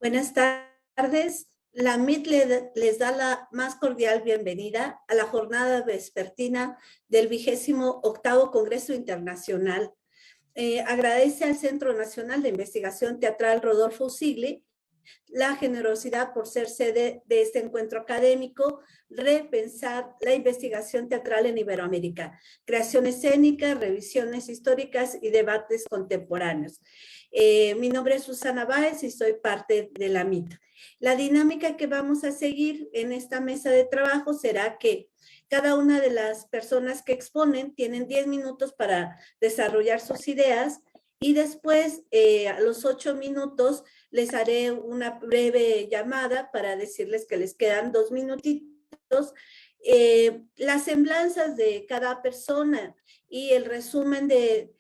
Buenas tardes. La MIT les da la más cordial bienvenida a la jornada vespertina del 28º Congreso Internacional. Agradece al Centro Nacional de Investigación Teatral Rodolfo Usigli la generosidad por ser sede de este encuentro académico, repensar la investigación teatral en Iberoamérica, creación escénica, revisiones históricas y debates contemporáneos. Mi nombre es Susana Báez y soy parte de la MIT. La dinámica que vamos a seguir en esta mesa de trabajo será que cada una de las personas que exponen tienen 10 minutos para desarrollar sus ideas y después, a los 8 minutos, les haré una breve llamada para decirles que les quedan 2 minutitos. Las semblanzas de cada persona y el resumen de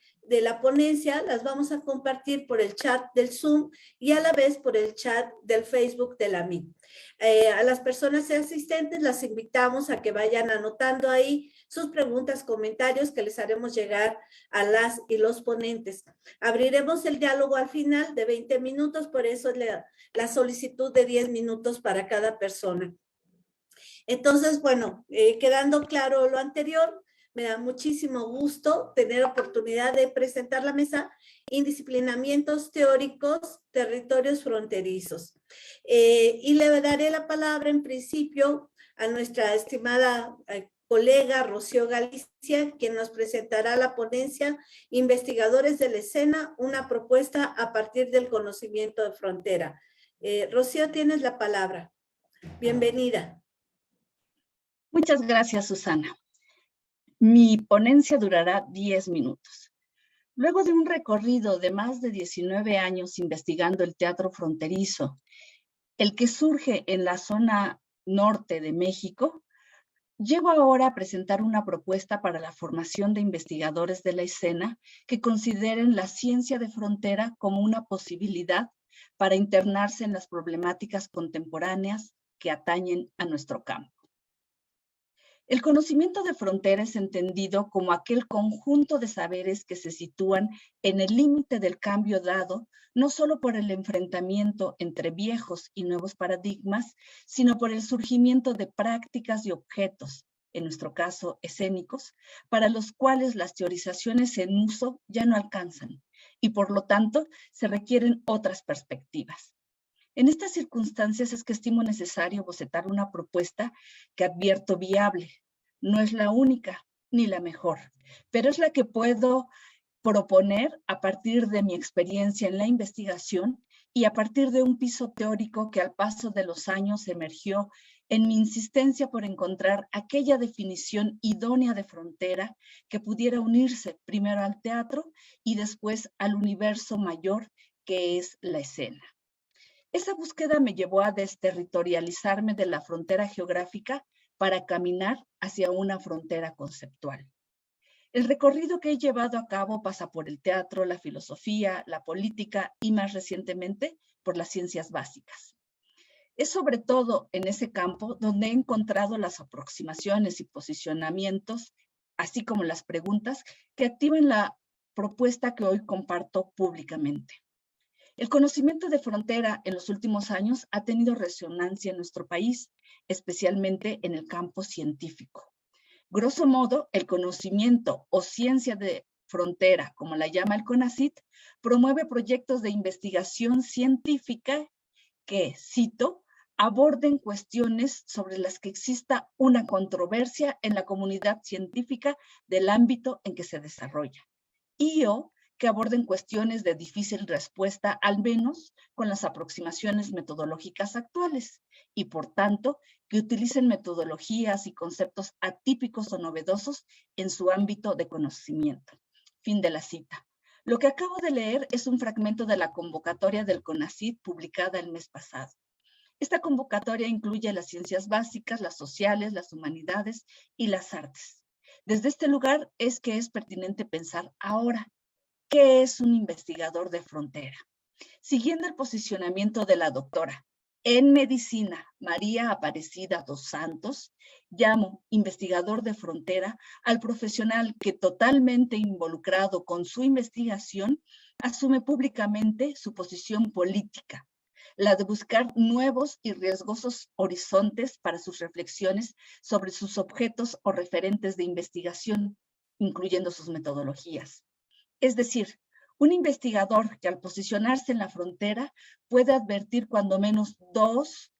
la ponencia las vamos a compartir por el chat del Zoom y a la vez por el chat del Facebook de la MIT. A las personas asistentes las invitamos a que vayan anotando ahí sus preguntas, comentarios que les haremos llegar a las y los ponentes. Abriremos el diálogo al final de 20 minutos, por eso la solicitud de 10 minutos para cada persona. Entonces, bueno, quedando claro lo anterior, me da muchísimo gusto tener oportunidad de presentar la mesa Indisciplinamientos Teóricos, Territorios Fronterizos. Y le daré la palabra en principio a nuestra estimada colega Rocío Galicia, quien nos presentará la ponencia Investigadores de la Escena, una propuesta a partir del conocimiento de frontera. Rocío, tienes la palabra. Bienvenida. Muchas gracias, Susana. Mi ponencia durará 10 minutos. Luego de un recorrido de más de 19 años investigando el teatro fronterizo, el que surge en la zona norte de México, llego ahora a presentar una propuesta para la formación de investigadores de la escena que consideren la ciencia de frontera como una posibilidad para internarse en las problemáticas contemporáneas que atañen a nuestro campo. El conocimiento de frontera es entendido como aquel conjunto de saberes que se sitúan en el límite del cambio dado, no solo por el enfrentamiento entre viejos y nuevos paradigmas, sino por el surgimiento de prácticas y objetos, en nuestro caso escénicos, para los cuales las teorizaciones en uso ya no alcanzan y por lo tanto se requieren otras perspectivas. En estas circunstancias es que estimo necesario bocetar una propuesta que advierto viable. No es la única ni la mejor, pero es la que puedo proponer a partir de mi experiencia en la investigación y a partir de un piso teórico que al paso de los años emergió en mi insistencia por encontrar aquella definición idónea de frontera que pudiera unirse primero al teatro y después al universo mayor que es la escena. Esa búsqueda me llevó a desterritorializarme de la frontera geográfica para caminar hacia una frontera conceptual. El recorrido que he llevado a cabo pasa por el teatro, la filosofía, la política y más recientemente por las ciencias básicas. Es sobre todo en ese campo donde he encontrado las aproximaciones y posicionamientos, así como las preguntas que activan la propuesta que hoy comparto públicamente. El conocimiento de frontera en los últimos años ha tenido resonancia en nuestro país, especialmente en el campo científico. Grosso modo, el conocimiento o ciencia de frontera, como la llama el CONACYT, promueve proyectos de investigación científica que, cito, aborden cuestiones sobre las que exista una controversia en la comunidad científica del ámbito en que se desarrolla, y/o que aborden cuestiones de difícil respuesta, al menos con las aproximaciones metodológicas actuales, y por tanto, que utilicen metodologías y conceptos atípicos o novedosos en su ámbito de conocimiento. Fin de la cita. Lo que acabo de leer es un fragmento de la convocatoria del CONACYT publicada el mes pasado. Esta convocatoria incluye las ciencias básicas, las sociales, las humanidades y las artes. Desde este lugar es que es pertinente pensar ahora, ¿qué es un investigador de frontera? Siguiendo el posicionamiento de la doctora en medicina María Aparecida dos Santos, llamo investigador de frontera al profesional que, totalmente involucrado con su investigación, asume públicamente su posición política, la de buscar nuevos y riesgosos horizontes para sus reflexiones sobre sus objetos o referentes de investigación, incluyendo sus metodologías. Es decir, un investigador que al posicionarse en la frontera puede advertir cuando menos 2,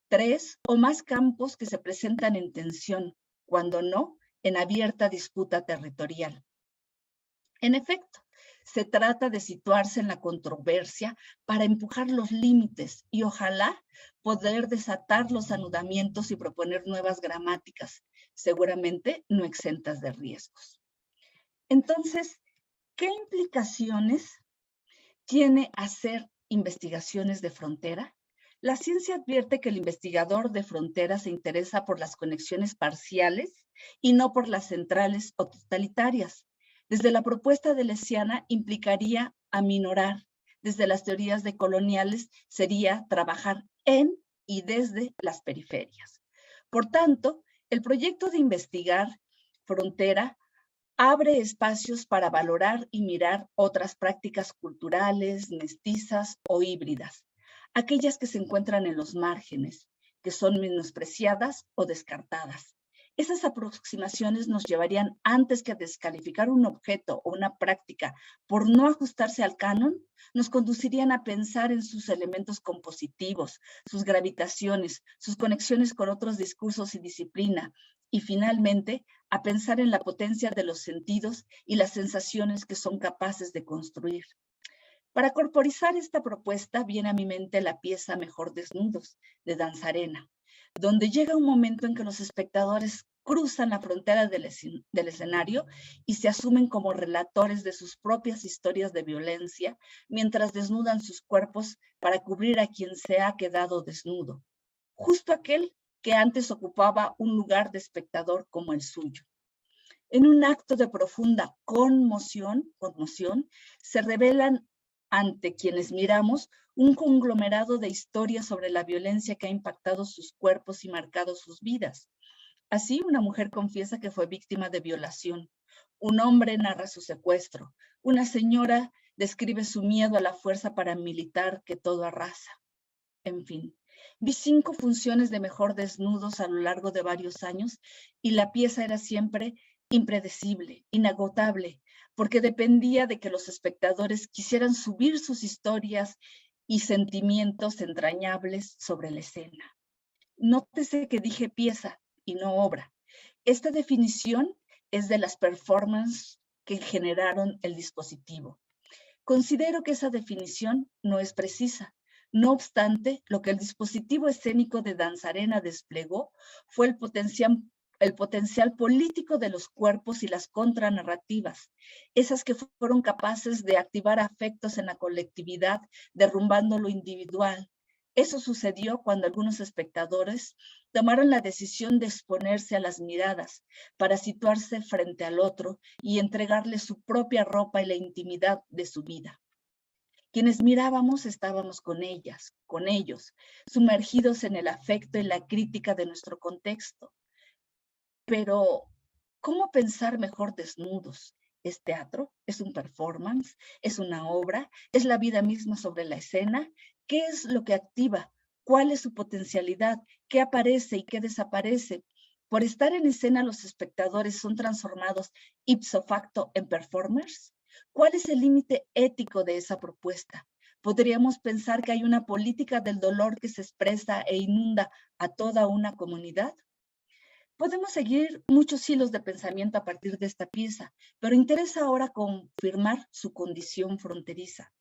3 o más campos que se presentan en tensión, cuando no, en abierta disputa territorial. En efecto, se trata de situarse en la controversia para empujar los límites y ojalá poder desatar los anudamientos y proponer nuevas gramáticas, seguramente no exentas de riesgos. Entonces, ¿qué implicaciones tiene hacer investigaciones de frontera? La ciencia advierte que el investigador de frontera se interesa por las conexiones parciales y no por las centrales o totalitarias. Desde la propuesta de Lesiana implicaría aminorar. Desde las teorías decoloniales sería trabajar en y desde las periferias. Por tanto, el proyecto de investigar frontera abre espacios para valorar y mirar otras prácticas culturales, mestizas o híbridas, aquellas que se encuentran en los márgenes, que son menospreciadas o descartadas. Esas aproximaciones nos llevarían, antes que a descalificar un objeto o una práctica por no ajustarse al canon, nos conducirían a pensar en sus elementos compositivos, sus gravitaciones, sus conexiones con otros discursos y disciplina, y finalmente a pensar en la potencia de los sentidos y las sensaciones que son capaces de construir. Para corporizar esta propuesta viene a mi mente la pieza Mejor Desnudos, de Danzarena, donde llega un momento en que los espectadores cruzan la frontera del escenario y se asumen como relatores de sus propias historias de violencia, mientras desnudan sus cuerpos para cubrir a quien se ha quedado desnudo, justo aquel que antes ocupaba un lugar de espectador como el suyo. En un acto de profunda conmoción, se revelan ante quienes miramos un conglomerado de historias sobre la violencia que ha impactado sus cuerpos y marcado sus vidas. Así, una mujer confiesa que fue víctima de violación, un hombre narra su secuestro, una señora describe su miedo a la fuerza paramilitar que todo arrasa. En fin, vi 5 funciones de Mejor Desnudos a lo largo de varios años y la pieza era siempre impredecible, inagotable, porque dependía de que los espectadores quisieran subir sus historias y sentimientos entrañables sobre la escena. Nótese que dije pieza y no obra. Esta definición es de las performances que generaron el dispositivo. Considero que esa definición no es precisa. No obstante, lo que el dispositivo escénico de Danzarena desplegó fue el potencial político de los cuerpos y las contranarrativas, esas que fueron capaces de activar afectos en la colectividad, derrumbando lo individual. Eso sucedió cuando algunos espectadores tomaron la decisión de exponerse a las miradas para situarse frente al otro y entregarle su propia ropa y la intimidad de su vida. Quienes mirábamos estábamos con ellas, con ellos, sumergidos en el afecto y la crítica de nuestro contexto. Pero, ¿cómo pensar Mejor Desnudos? ¿Es teatro? ¿Es un performance? ¿Es una obra? ¿Es la vida misma sobre la escena? ¿Qué es lo que activa? ¿Cuál es su potencialidad? ¿Qué aparece y qué desaparece? ¿Por estar en escena los espectadores son transformados ipso facto en performers? ¿Cuál es el límite ético de esa propuesta? ¿Podríamos pensar que hay una política del dolor que se expresa e inunda a toda una comunidad? Podemos seguir muchos hilos de pensamiento a partir de esta pieza, pero interesa ahora confirmar su condición fronteriza.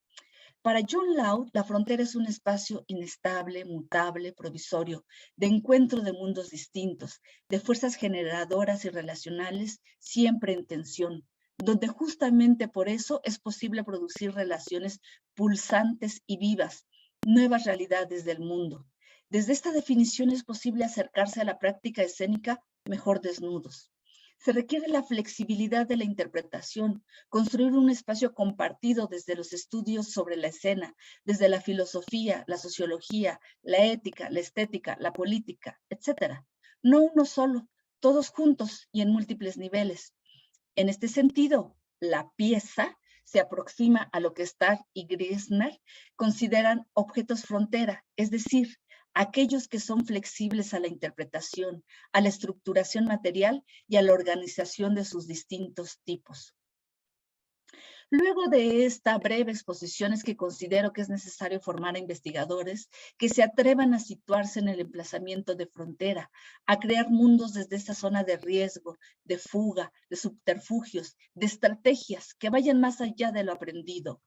Para John Laud, la frontera es un espacio inestable, mutable, provisorio, de encuentro de mundos distintos, de fuerzas generadoras y relacionales siempre en tensión, donde justamente por eso es posible producir relaciones pulsantes y vivas, nuevas realidades del mundo. Desde esta definición es posible acercarse a la práctica escénica Mejor Desnudos. Se requiere la flexibilidad de la interpretación, construir un espacio compartido desde los estudios sobre la escena, desde la filosofía, la sociología, la ética, la estética, la política, etc. No uno solo, todos juntos y en múltiples niveles. En este sentido, la pieza se aproxima a lo que Starr y Griesmer consideran objetos frontera, es decir, aquellos que son flexibles a la interpretación, a la estructuración material y a la organización de sus distintos tipos. Luego de esta breve exposición es que considero que es necesario formar a investigadores que se atrevan a situarse en el emplazamiento de frontera, a crear mundos desde esa zona de riesgo, de fuga, de subterfugios, de estrategias que vayan más allá de lo aprendido.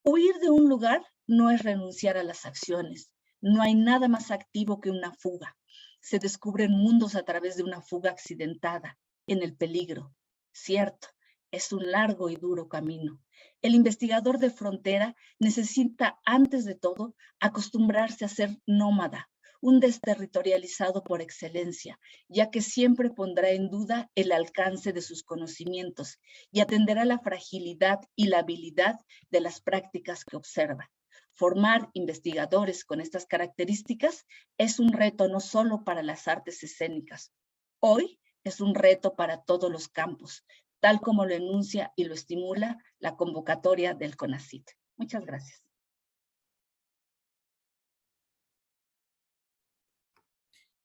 Huir de un lugar no es renunciar a las acciones. No hay nada más activo que una fuga. Se descubren mundos a través de una fuga accidentada, en el peligro. Cierto, es un largo y duro camino. El investigador de frontera necesita, antes de todo, acostumbrarse a ser nómada, un desterritorializado por excelencia, ya que siempre pondrá en duda el alcance de sus conocimientos y atenderá la fragilidad y la habilidad de las prácticas que observa. Formar investigadores con estas características es un reto no solo para las artes escénicas. Hoy es un reto para todos los campos, tal como lo enuncia y lo estimula la convocatoria del CONACYT. Muchas gracias.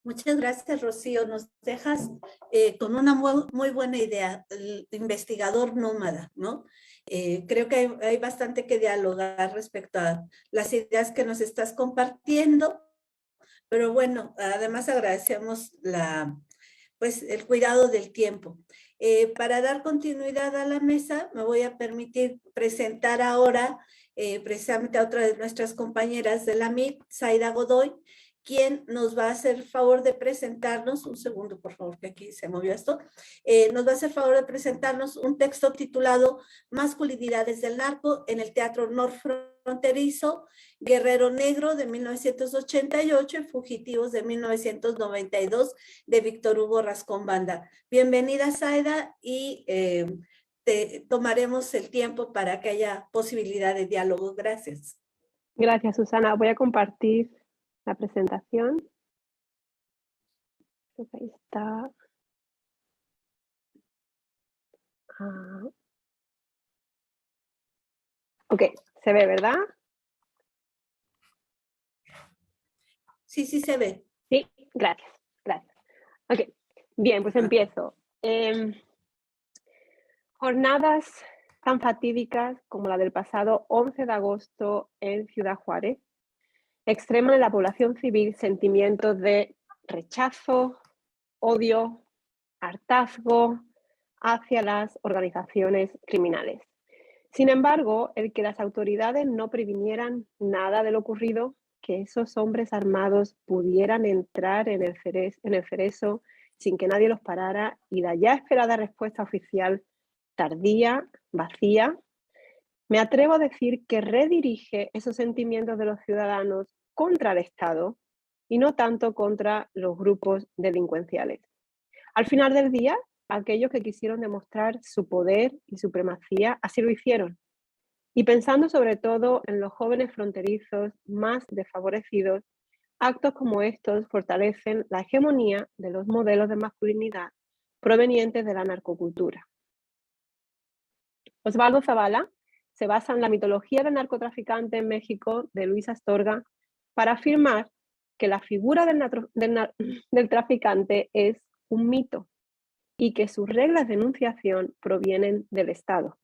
Muchas gracias, Rocío. Nos dejas con una muy buena idea, el investigador nómada, ¿no? Creo que hay bastante que dialogar respecto a las ideas que nos estás compartiendo, pero bueno, además agradecemos el cuidado del tiempo. Para dar continuidad a la mesa, me voy a permitir presentar ahora precisamente a otra de nuestras compañeras de la MIT, Zaida Godoy, quien nos va a hacer el favor de presentarnos, un segundo por favor, que aquí se movió esto, nos va a hacer el favor de presentarnos un texto titulado Masculinidades del narco en el teatro norfronterizo, Guerrero Negro de 1988 y Fugitivos de 1992 de Víctor Hugo Rascón Banda. Bienvenida, Zaida, y tomaremos el tiempo para que haya posibilidad de diálogo. Gracias. Gracias, Susana. Voy a compartir la presentación. Creo que ahí está. Ok, se ve, ¿verdad? Sí, sí se ve. Sí, gracias. Ok, bien, pues empiezo. Jornadas tan fatídicas como la del pasado 11 de agosto en Ciudad Juárez extreman en la población civil sentimientos de rechazo, odio, hartazgo hacia las organizaciones criminales. Sin embargo, el que las autoridades no previnieran nada de lo ocurrido, que esos hombres armados pudieran entrar en el Cerezo sin que nadie los parara y la ya esperada respuesta oficial tardía, vacía, me atrevo a decir que redirige esos sentimientos de los ciudadanos contra el Estado y no tanto contra los grupos delincuenciales. Al final del día, aquellos que quisieron demostrar su poder y supremacía así lo hicieron. Y pensando sobre todo en los jóvenes fronterizos más desfavorecidos, actos como estos fortalecen la hegemonía de los modelos de masculinidad provenientes de la narcocultura. Osvaldo Zavala se basa en la mitología del narcotraficante en México de Luis Astorga para afirmar que la figura del traficante es un mito y que sus reglas de enunciación provienen del Estado.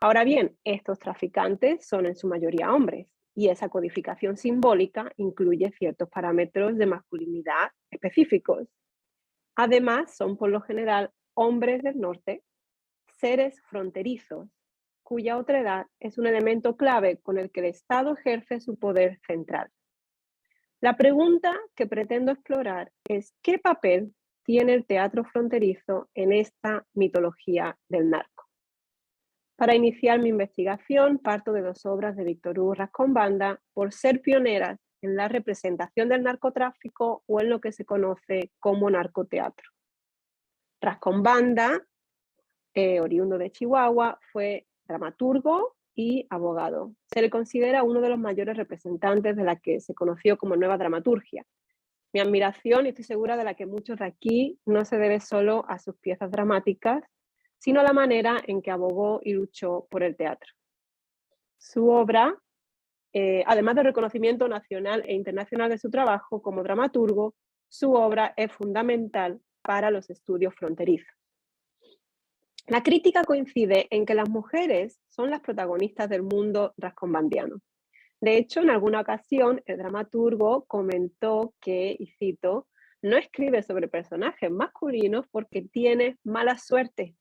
Ahora bien, estos traficantes son en su mayoría hombres y esa codificación simbólica incluye ciertos parámetros de masculinidad específicos. Además, son por lo general hombres del norte, seres fronterizos, cuya otredad es un elemento clave con el que el Estado ejerce su poder central. La pregunta que pretendo explorar es ¿qué papel tiene el teatro fronterizo en esta mitología del narco? Para iniciar mi investigación, parto de dos obras de Víctor Hugo Rascón Banda por ser pioneras en la representación del narcotráfico o en lo que se conoce como narcoteatro. Rascón Banda, oriundo de Chihuahua, fue dramaturgo y abogado. Se le considera uno de los mayores representantes de la que se conoció como nueva dramaturgia. Mi admiración, y estoy segura de la que muchos de aquí, no se debe solo a sus piezas dramáticas, sino la manera en que abogó y luchó por el teatro. Su obra, además del reconocimiento nacional e internacional de su trabajo como dramaturgo, su obra es fundamental para los estudios fronterizos. La crítica coincide en que las mujeres son las protagonistas del mundo rascombandiano. De hecho, en alguna ocasión, el dramaturgo comentó que, y cito, no escribe sobre personajes masculinos porque tiene mala suerte,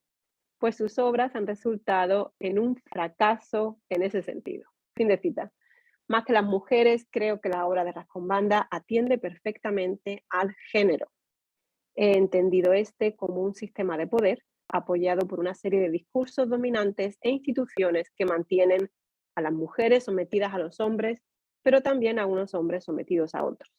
pues sus obras han resultado en un fracaso en ese sentido. Fin de cita. Más que las mujeres, creo que la obra de Rascombanda atiende perfectamente al género. He entendido este como un sistema de poder apoyado por una serie de discursos dominantes e instituciones que mantienen a las mujeres sometidas a los hombres, pero también a unos hombres sometidos a otros.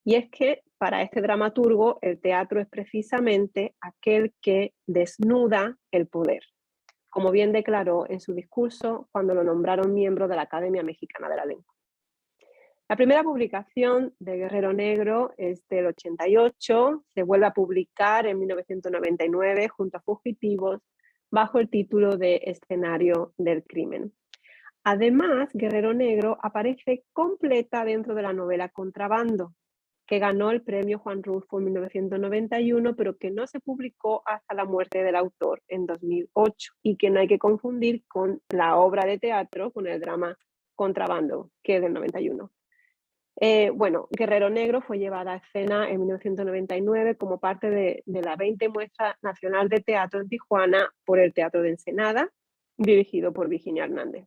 Y es que para este dramaturgo el teatro es precisamente aquel que desnuda el poder, como bien declaró en su discurso cuando lo nombraron miembro de la Academia Mexicana de la Lengua. La primera publicación de Guerrero Negro es del 88, se vuelve a publicar en 1999 junto a Fugitivos bajo el título de Escenario del Crimen. Además, Guerrero Negro aparece completa dentro de la novela Contrabando, que ganó el premio Juan Rulfo en 1991, pero que no se publicó hasta la muerte del autor en 2008 y que no hay que confundir con la obra de teatro, con el drama Contrabando, que es del 91. Bueno, Guerrero Negro fue llevada a escena en 1999 como parte de la 20 Muestra Nacional de Teatro en Tijuana por el Teatro de Ensenada, dirigido por Virginia Hernández.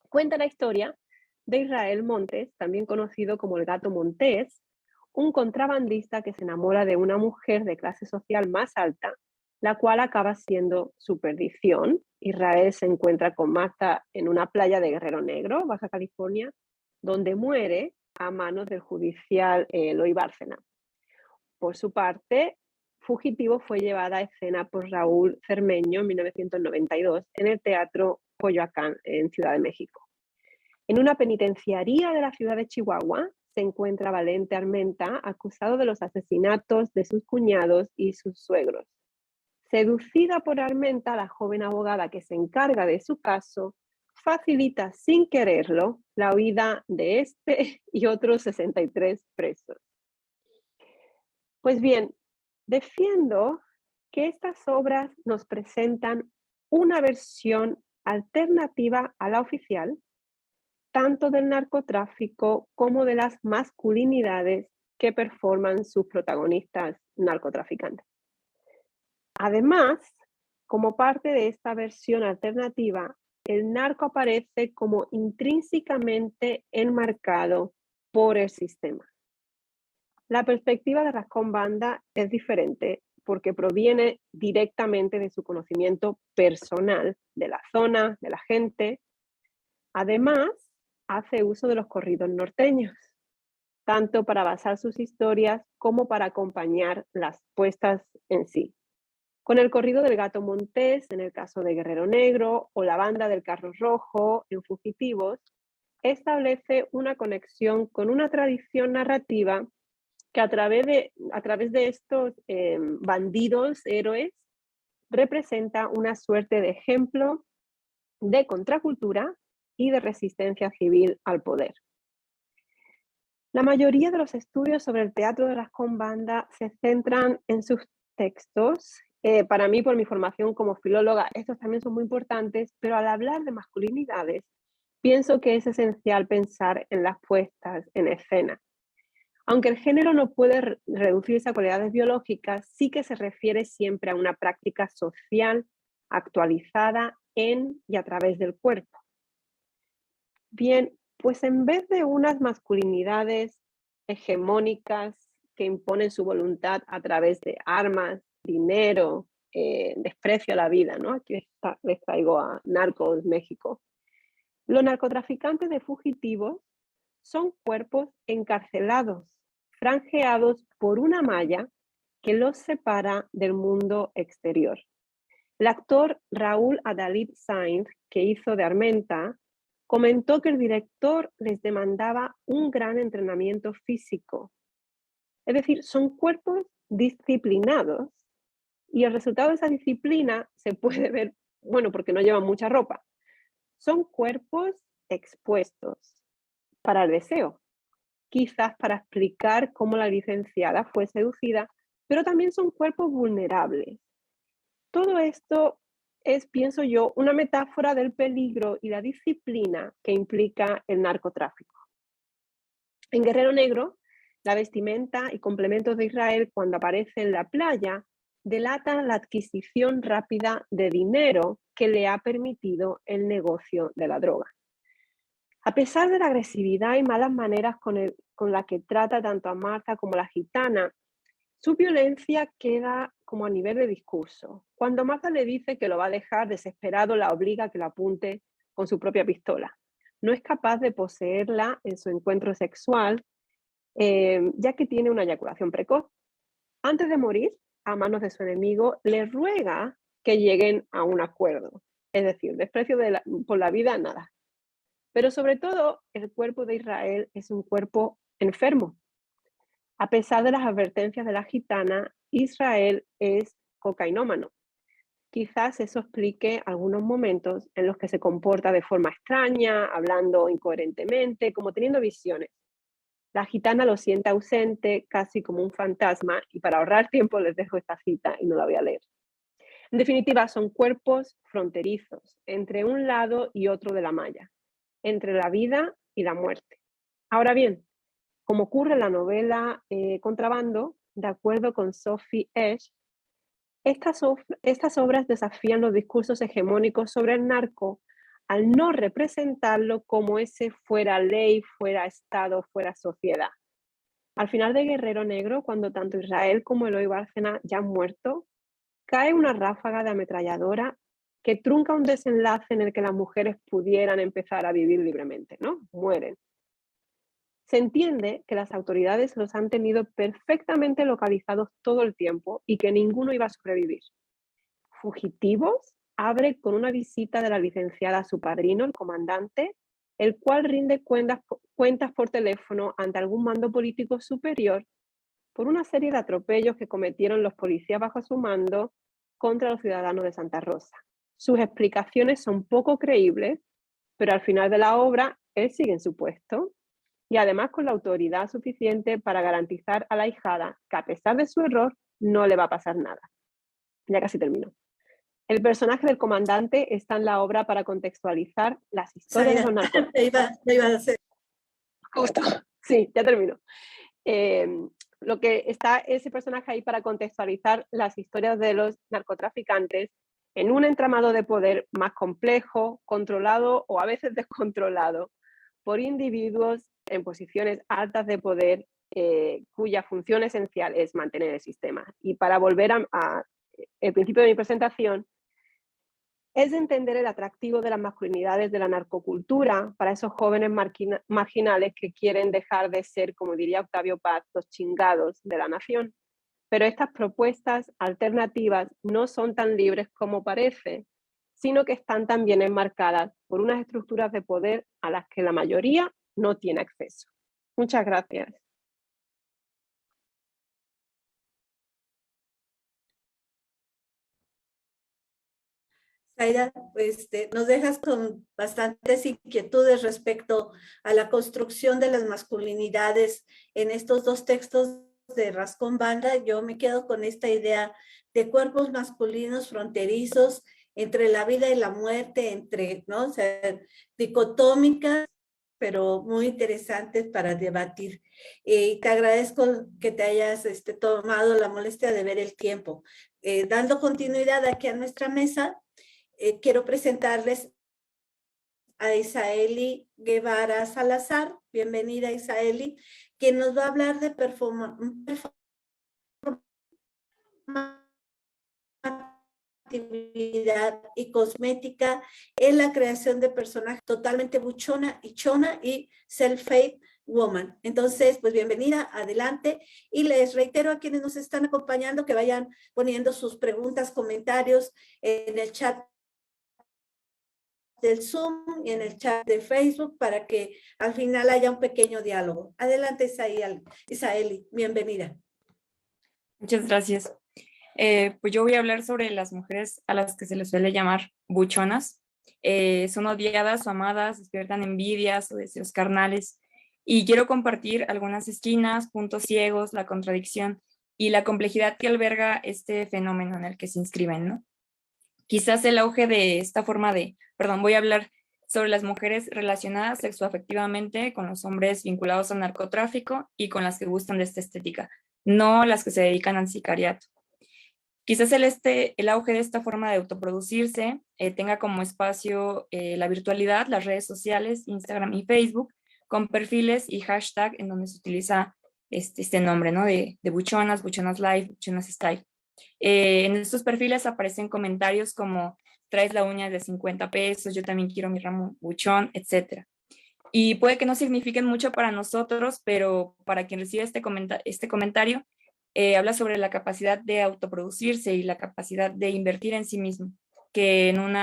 Cuenta la historia de Israel Montes, también conocido como el Gato Montés, un contrabandista que se enamora de una mujer de clase social más alta, la cual acaba siendo su perdición. Israel se encuentra con Marta en una playa de Guerrero Negro, Baja California, donde muere a manos del judicial Eloy Bárcena. Por su parte, Fugitivo fue llevada a escena por Raúl Cermeño en 1992 en el Teatro Coyoacán, en Ciudad de México. En una penitenciaría de la ciudad de Chihuahua se encuentra Valente Armenta, acusado de los asesinatos de sus cuñados y sus suegros. Seducida por Armenta, la joven abogada que se encarga de su caso facilita sin quererlo la huida de este y otros 63 presos. Pues bien, defiendo que estas obras nos presentan una versión alternativa a la oficial, tanto del narcotráfico como de las masculinidades que performan sus protagonistas narcotraficantes. Además, como parte de esta versión alternativa, el narco aparece como intrínsecamente enmarcado por el sistema. La perspectiva de Rascombanda es diferente porque proviene directamente de su conocimiento personal de la zona, de la gente. Además, hace uso de los corridos norteños, tanto para basar sus historias como para acompañar las puestas en sí. Con el corrido del Gato Montés, en el caso de Guerrero Negro, o la banda del Carro Rojo, en Fugitivos, establece una conexión con una tradición narrativa que a través de estos bandidos, héroes, representa una suerte de ejemplo de contracultura y de resistencia civil al poder. La mayoría de los estudios sobre el teatro de Rascombanda se centran en sus textos. Para mí, por mi formación como filóloga, estos también son muy importantes, pero al hablar de masculinidades, pienso que es esencial pensar en las puestas en escena. Aunque el género no puede reducirse a cualidades biológicas, sí que se refiere siempre a una práctica social actualizada en y a través del cuerpo. Bien, pues en vez de unas masculinidades hegemónicas que imponen su voluntad a través de armas, dinero, desprecio a la vida, ¿no? Aquí les traigo a Narcos México. Los narcotraficantes de Fugitivos son cuerpos encarcelados, franjeados por una malla que los separa del mundo exterior. El actor Raúl Adalid Sainz, que hizo de Armenta, comentó que el director les demandaba un gran entrenamiento físico. Es decir, son cuerpos disciplinados Y el resultado de esa disciplina se puede ver, bueno, porque no llevan mucha ropa. Son cuerpos expuestos para el deseo, quizás para explicar cómo la licenciada fue seducida, pero también son cuerpos vulnerables. Todo esto es, pienso yo, una metáfora del peligro y la disciplina que implica el narcotráfico. En Guerrero Negro, la vestimenta y complementos de Israel cuando aparece en la playa delatan la adquisición rápida de dinero que le ha permitido el negocio de la droga. A pesar de la agresividad y malas maneras con la que trata tanto a Marta como a la gitana, su violencia queda como a nivel de discurso. Cuando Marta le dice que lo va a dejar, desesperado la obliga a que lo apunte con su propia pistola. No es capaz de poseerla en su encuentro sexual, ya que tiene una eyaculación precoz. Antes de morir, a manos de su enemigo, le ruega que lleguen a un acuerdo. Es decir, desprecio por la vida, nada. Pero sobre todo, el cuerpo de Israel es un cuerpo enfermo. A pesar de las advertencias de la gitana, Israel es cocainómano. Quizás eso explique algunos momentos en los que se comporta de forma extraña, hablando incoherentemente, como teniendo visiones. La gitana lo siente ausente, casi como un fantasma, y para ahorrar tiempo les dejo esta cita y no la voy a leer. En definitiva, son cuerpos fronterizos, entre un lado y otro de la malla, entre la vida y la muerte. Ahora bien, como ocurre en la novela Contrabando, de acuerdo con Sophie Esch, estas obras desafían los discursos hegemónicos sobre el narco al no representarlo como ese fuera ley, fuera Estado, fuera sociedad. Al final de Guerrero Negro, cuando tanto Israel como Eloy Bárcena ya han muerto, cae una ráfaga de ametralladora que trunca un desenlace en el que las mujeres pudieran empezar a vivir libremente, ¿no? Mueren. Se entiende que las autoridades los han tenido perfectamente localizados todo el tiempo y que ninguno iba a sobrevivir. Fugitivos abre con una visita de la licenciada a su padrino, el comandante, el cual rinde cuentas por teléfono ante algún mando político superior por una serie de atropellos que cometieron los policías bajo su mando contra los ciudadanos de Santa Rosa. Sus explicaciones son poco creíbles, pero al final de la obra él sigue en su puesto y además con la autoridad suficiente para garantizar a la ahijada que a pesar de su error no le va a pasar nada. Ya casi termino. El personaje del comandante está en la obra para contextualizar las historias de los narcotráficos. Lo iba a hacer. Justo. Sí, ya termino. Lo que está ese personaje ahí para contextualizar las historias de los narcotraficantes en un entramado de poder más complejo, controlado o a veces descontrolado por individuos en posiciones altas de poder cuya función esencial es mantener el sistema. Y para volver a el principio de mi presentación, es entender el atractivo de las masculinidades de la narcocultura para esos jóvenes marginales que quieren dejar de ser, como diría Octavio Paz, los chingados de la nación. Pero estas propuestas alternativas no son tan libres como parece, sino que están también enmarcadas por unas estructuras de poder a las que la mayoría no tiene acceso. Muchas gracias. Zaida, pues nos dejas con bastantes inquietudes respecto a la construcción de las masculinidades en estos dos textos de Rascón Banda. Yo me quedo con esta idea de cuerpos masculinos fronterizos entre la vida y la muerte, entre, ¿no? O sea, dicotómicas, pero muy interesantes para debatir. Y te agradezco que te hayas tomado la molestia de ver el tiempo. Dando continuidad aquí a nuestra mesa, quiero presentarles a Isaeli Guevara Salazar. Bienvenida, Isaeli, quien nos va a hablar de performatividad y cosmética en la creación de personajes totalmente buchona y chona y self-made woman. Entonces, pues bienvenida, adelante. Y les reitero a quienes nos están acompañando que vayan poniendo sus preguntas, comentarios en el chat del Zoom y en el chat de Facebook para que al final haya un pequeño diálogo. Adelante, Isaeli, bienvenida. Muchas gracias. Pues yo voy a hablar sobre las mujeres a las que se les suele llamar buchonas. Son odiadas o amadas, despiertan envidias o deseos carnales. Y quiero compartir algunas esquinas, puntos ciegos, la contradicción y la complejidad que alberga este fenómeno en el que se inscriben, ¿no? Quizás el auge de esta forma voy a hablar sobre las mujeres relacionadas sexoafectivamente con los hombres vinculados al narcotráfico y con las que gustan de esta estética, no las que se dedican al sicariato. Quizás el auge de esta forma de autoproducirse tenga como espacio la virtualidad, las redes sociales, Instagram y Facebook, con perfiles y hashtag en donde se utiliza este nombre, ¿no? De buchonas, buchonas live, buchonas style. En estos perfiles aparecen comentarios como traes la uña de 50 pesos, yo también quiero mi ramo buchón, etc. Y puede que no signifiquen mucho para nosotros, pero para quien recibe este comentario, habla sobre la capacidad de autoproducirse y la capacidad de invertir en sí mismo, que en un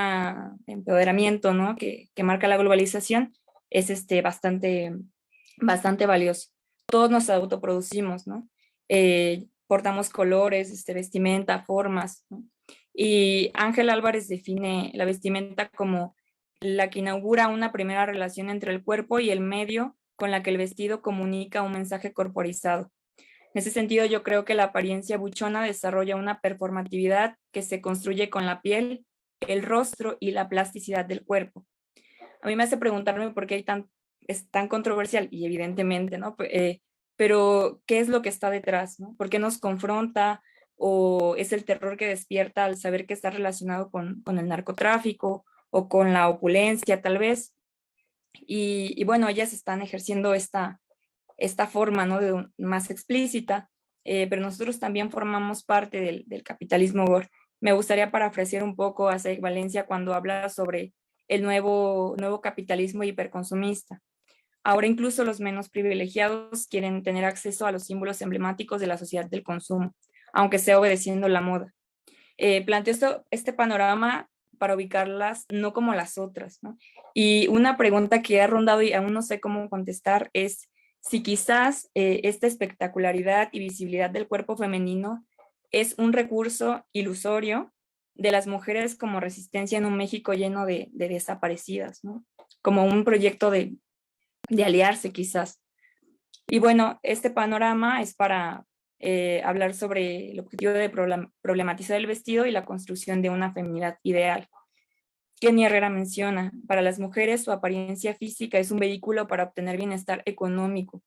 empoderamiento, ¿no? que marca la globalización es bastante valioso. Todos nos autoproducimos, ¿no? Portamos colores, vestimenta, formas, ¿no? Y Ángel Álvarez define la vestimenta como la que inaugura una primera relación entre el cuerpo y el medio con la que el vestido comunica un mensaje corporizado. En ese sentido, yo creo que la apariencia buchona desarrolla una performatividad que se construye con la piel, el rostro y la plasticidad del cuerpo. A mí me hace preguntarme por qué es tan controversial, y evidentemente, ¿no? Pero, ¿qué es lo que está detrás, ¿no? ¿Por qué nos confronta? ¿O es el terror que despierta al saber que está relacionado con el narcotráfico o con la opulencia, tal vez? Y bueno, ellas están ejerciendo esta forma, ¿no? Más explícita, pero nosotros también formamos parte del capitalismo gore. Me gustaría parafrasear un poco a Saig Valencia cuando habla sobre el nuevo capitalismo hiperconsumista. Ahora incluso los menos privilegiados quieren tener acceso a los símbolos emblemáticos de la sociedad del consumo, aunque sea obedeciendo la moda. Planteo este panorama para ubicarlas no como las otras, ¿no? Y una pregunta que ha rondado y aún no sé cómo contestar es si quizás esta espectacularidad y visibilidad del cuerpo femenino es un recurso ilusorio de las mujeres como resistencia en un México lleno de desaparecidas, ¿no? Como un proyecto de aliarse quizás. Y bueno, este panorama es para hablar sobre el objetivo de problematizar el vestido y la construcción de una feminidad ideal. Kenia Herrera menciona, para las mujeres su apariencia física es un vehículo para obtener bienestar económico,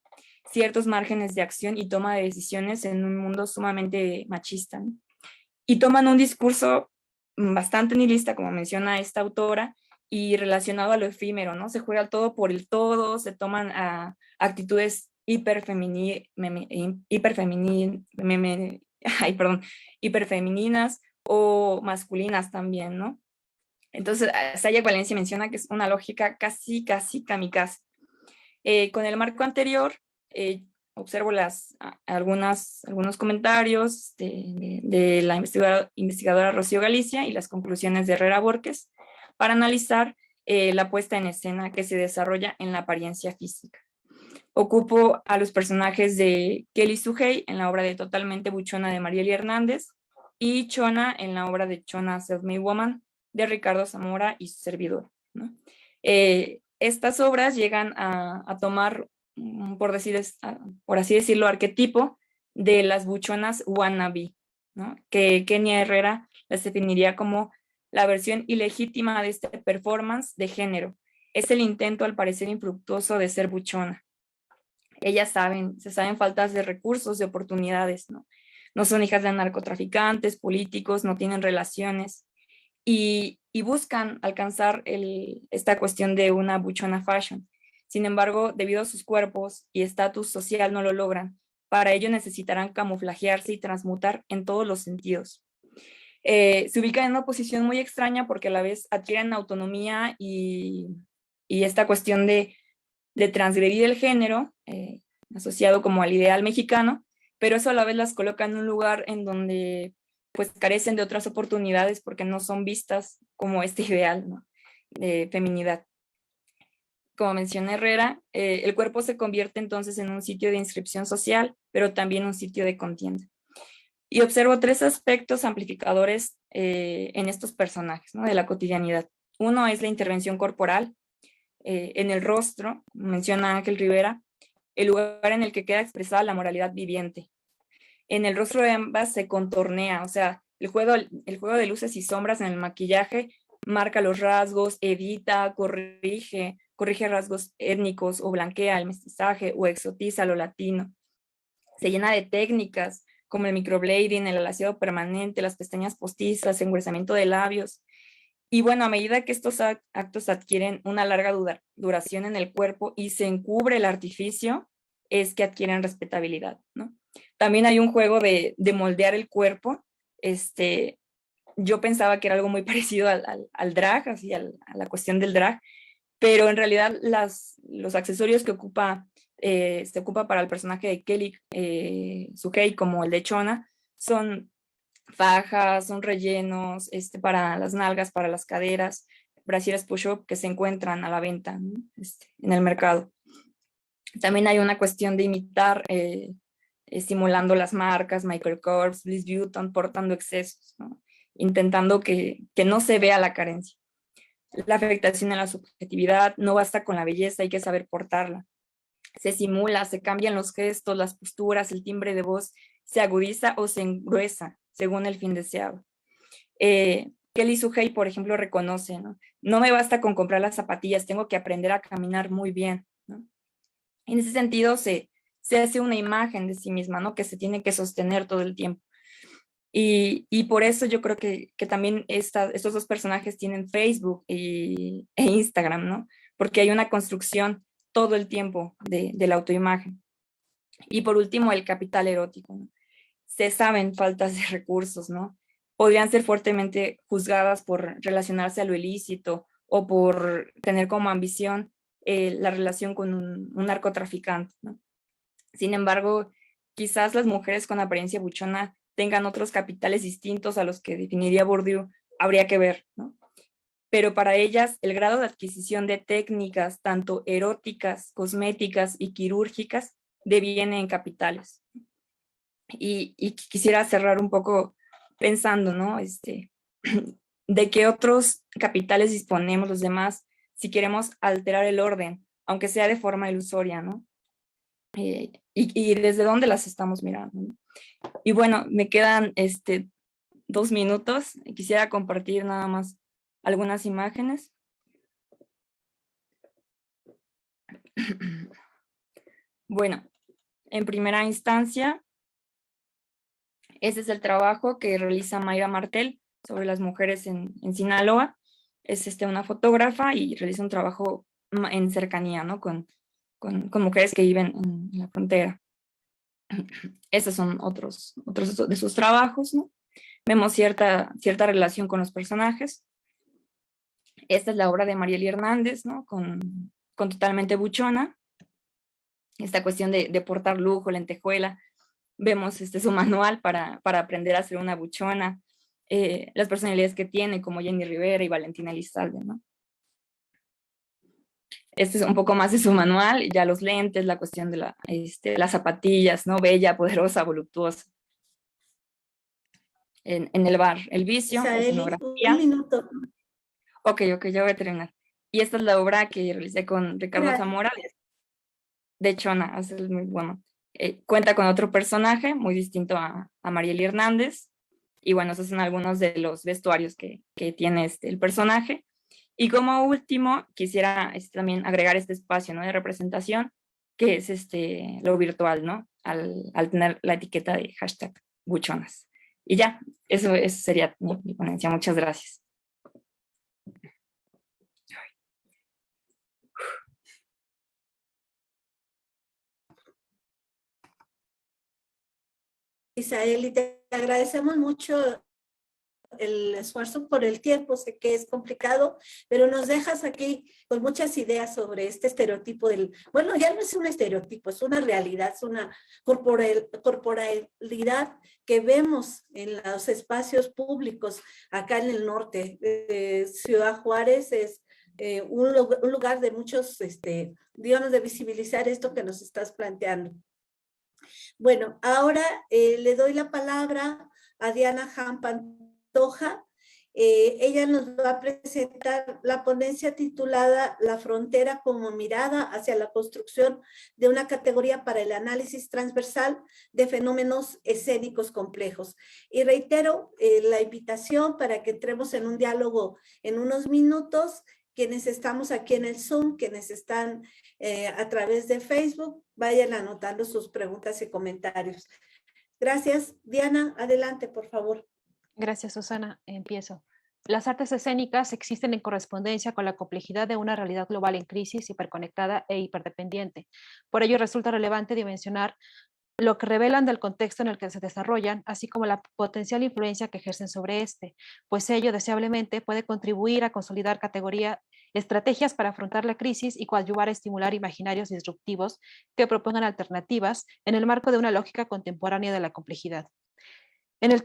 ciertos márgenes de acción y toma de decisiones en un mundo sumamente machista, ¿no? Y toman un discurso bastante nihilista, como menciona esta autora, y relacionado a lo efímero, ¿no? Se juega todo por el todo, se toman actitudes hiperfemeninas o masculinas también, ¿no? Entonces, Saig Valencia menciona que es una lógica casi kamikaze. Con el marco anterior, observo algunos comentarios de la investigadora Rocío Galicia y las conclusiones de Herrera Borges para analizar la puesta en escena que se desarrolla en la apariencia física. Ocupo a los personajes de Kelly Sugey en la obra de Totalmente Buchona de Marieli Hernández y Chona en la obra de Chona Self-Made Woman de Ricardo Zamora y su servidor, ¿no? Estas obras llegan a tomar, por así decirlo, arquetipo de las buchonas wannabe, ¿no? Que Kenia Herrera las definiría como la versión ilegítima de este performance de género. Es el intento, al parecer infructuoso, de ser buchona. Ellas se saben faltas de recursos, de oportunidades, ¿no? No son hijas de narcotraficantes, políticos, no tienen relaciones. Y buscan alcanzar esta cuestión de una buchona fashion. Sin embargo, debido a sus cuerpos y estatus social no lo logran. Para ello necesitarán camuflajearse y transmutar en todos los sentidos. Se ubican en una posición muy extraña porque a la vez adquieren autonomía y esta cuestión de transgredir el género, asociado como al ideal mexicano, pero eso a la vez las coloca en un lugar en donde pues carecen de otras oportunidades porque no son vistas como este ideal, ¿no? De feminidad. Como mencioné Herrera, el cuerpo se convierte entonces en un sitio de inscripción social, pero también un sitio de contienda. Y observo 3 aspectos amplificadores en estos personajes, ¿no? De la cotidianidad. Uno es la intervención corporal en el rostro, menciona Ángel Rivera, el lugar en el que queda expresada la moralidad viviente. En el rostro de ambas se contornea, o sea, el juego de luces y sombras en el maquillaje marca los rasgos, edita, corrige rasgos étnicos o blanquea el mestizaje o exotiza lo latino. Se llena de técnicas como el microblading, el alaciado permanente, las pestañas postizas, engrosamiento de labios. Y bueno, a medida que estos actos adquieren una larga duración en el cuerpo y se encubre el artificio, es que adquieren respetabilidad, ¿no? También hay un juego de moldear el cuerpo. Yo pensaba que era algo muy parecido al drag, así a la cuestión del drag, pero en realidad los accesorios que se ocupa para el personaje de Kelly Suhei, como el de Chona, son fajas, son rellenos para las nalgas, para las caderas, brasieres push-up que se encuentran a la venta, ¿no? En el mercado. También hay una cuestión de imitar, estimulando las marcas, Michael Kors, Bliss Vuitton, portando excesos, ¿no? Intentando que no se vea la carencia. La afectación en la subjetividad, no basta con la belleza, hay que saber portarla. Se simula, se cambian los gestos, las posturas, el timbre de voz, se agudiza o se engruesa según el fin deseado. Kelly Suhei, por ejemplo, reconoce, ¿no? No me basta con comprar las zapatillas, tengo que aprender a caminar muy bien, ¿no? En ese sentido, se hace una imagen de sí misma, ¿no? Que se tiene que sostener todo el tiempo. Y por eso yo creo que también estos 2 personajes tienen Facebook e Instagram, ¿no? Porque hay una construcción todo el tiempo de la autoimagen. Y por último, el capital erótico, ¿no? Se saben faltas de recursos, ¿no? Podrían ser fuertemente juzgadas por relacionarse a lo ilícito o por tener como ambición la relación con un narcotraficante, ¿no? Sin embargo, quizás las mujeres con apariencia buchona tengan otros capitales distintos a los que definiría Bourdieu, habría que ver, ¿no? Pero para ellas el grado de adquisición de técnicas, tanto eróticas, cosméticas y quirúrgicas, deviene en capitales. Y quisiera cerrar un poco pensando, ¿no? De qué otros capitales disponemos los demás si queremos alterar el orden, aunque sea de forma ilusoria, ¿no? Y desde dónde las estamos mirando, ¿no? Y bueno, me quedan 2 minutos. Quisiera compartir nada más algunas imágenes. Bueno, en primera instancia, ese es el trabajo que realiza Mayra Martel sobre las mujeres en Sinaloa. Es una fotógrafa y realiza un trabajo en cercanía, ¿no? Con mujeres que viven en la frontera. Estos son otros de sus trabajos, ¿no? Vemos cierta relación con los personajes. Esta es la obra de Marieli Hernández, ¿no? Con Totalmente Buchona. Esta cuestión de portar lujo, lentejuela. Vemos su manual para aprender a ser una buchona. Las personalidades que tiene, como Jenny Rivera y Valentina Elizalde, ¿no? Este es un poco más de su manual, ya los lentes, la cuestión de las zapatillas, ¿no? Bella, poderosa, voluptuosa. En el bar, El Vicio, escenografía. Un minuto. Ok, ya voy a terminar. Y esta es la obra que realicé con Ricardo Zamora, de Chona, es muy bueno. Cuenta con otro personaje muy distinto a Marieli Hernández. Y bueno, esos son algunos de los vestuarios que tiene el personaje. Y como último, quisiera también agregar este espacio, ¿no? De representación, que es lo virtual, ¿no? Al tener la etiqueta de #buchonas. Y ya, eso sería mi ponencia. Muchas gracias. Isael, y te agradecemos mucho el esfuerzo por el tiempo. Sé que es complicado, pero nos dejas aquí con muchas ideas sobre este estereotipo bueno, ya no es un estereotipo, es una realidad, es una corporalidad que vemos en los espacios públicos acá en el norte. Ciudad Juárez es un lugar de muchos, digamos, de visibilizar esto que nos estás planteando. Bueno, ahora le doy la palabra a Diana Han Pantoja. Ella nos va a presentar la ponencia titulada La frontera como mirada hacia la construcción de una categoría para el análisis transversal de fenómenos escénicos complejos. Y reitero la invitación para que entremos en un diálogo en unos minutos. Quienes estamos aquí en el Zoom, quienes están a través de Facebook, vayan anotando sus preguntas y comentarios. Gracias. Diana, adelante, por favor. Gracias, Susana. Empiezo. Las artes escénicas existen en correspondencia con la complejidad de una realidad global en crisis, hiperconectada e hiperdependiente. Por ello, resulta relevante dimensionar lo que revelan del contexto en el que se desarrollan, así como la potencial influencia que ejercen sobre este, pues ello deseablemente puede contribuir a consolidar estrategias para afrontar la crisis y coadyuvar a estimular imaginarios disruptivos que propongan alternativas en el marco de una lógica contemporánea de la complejidad. En el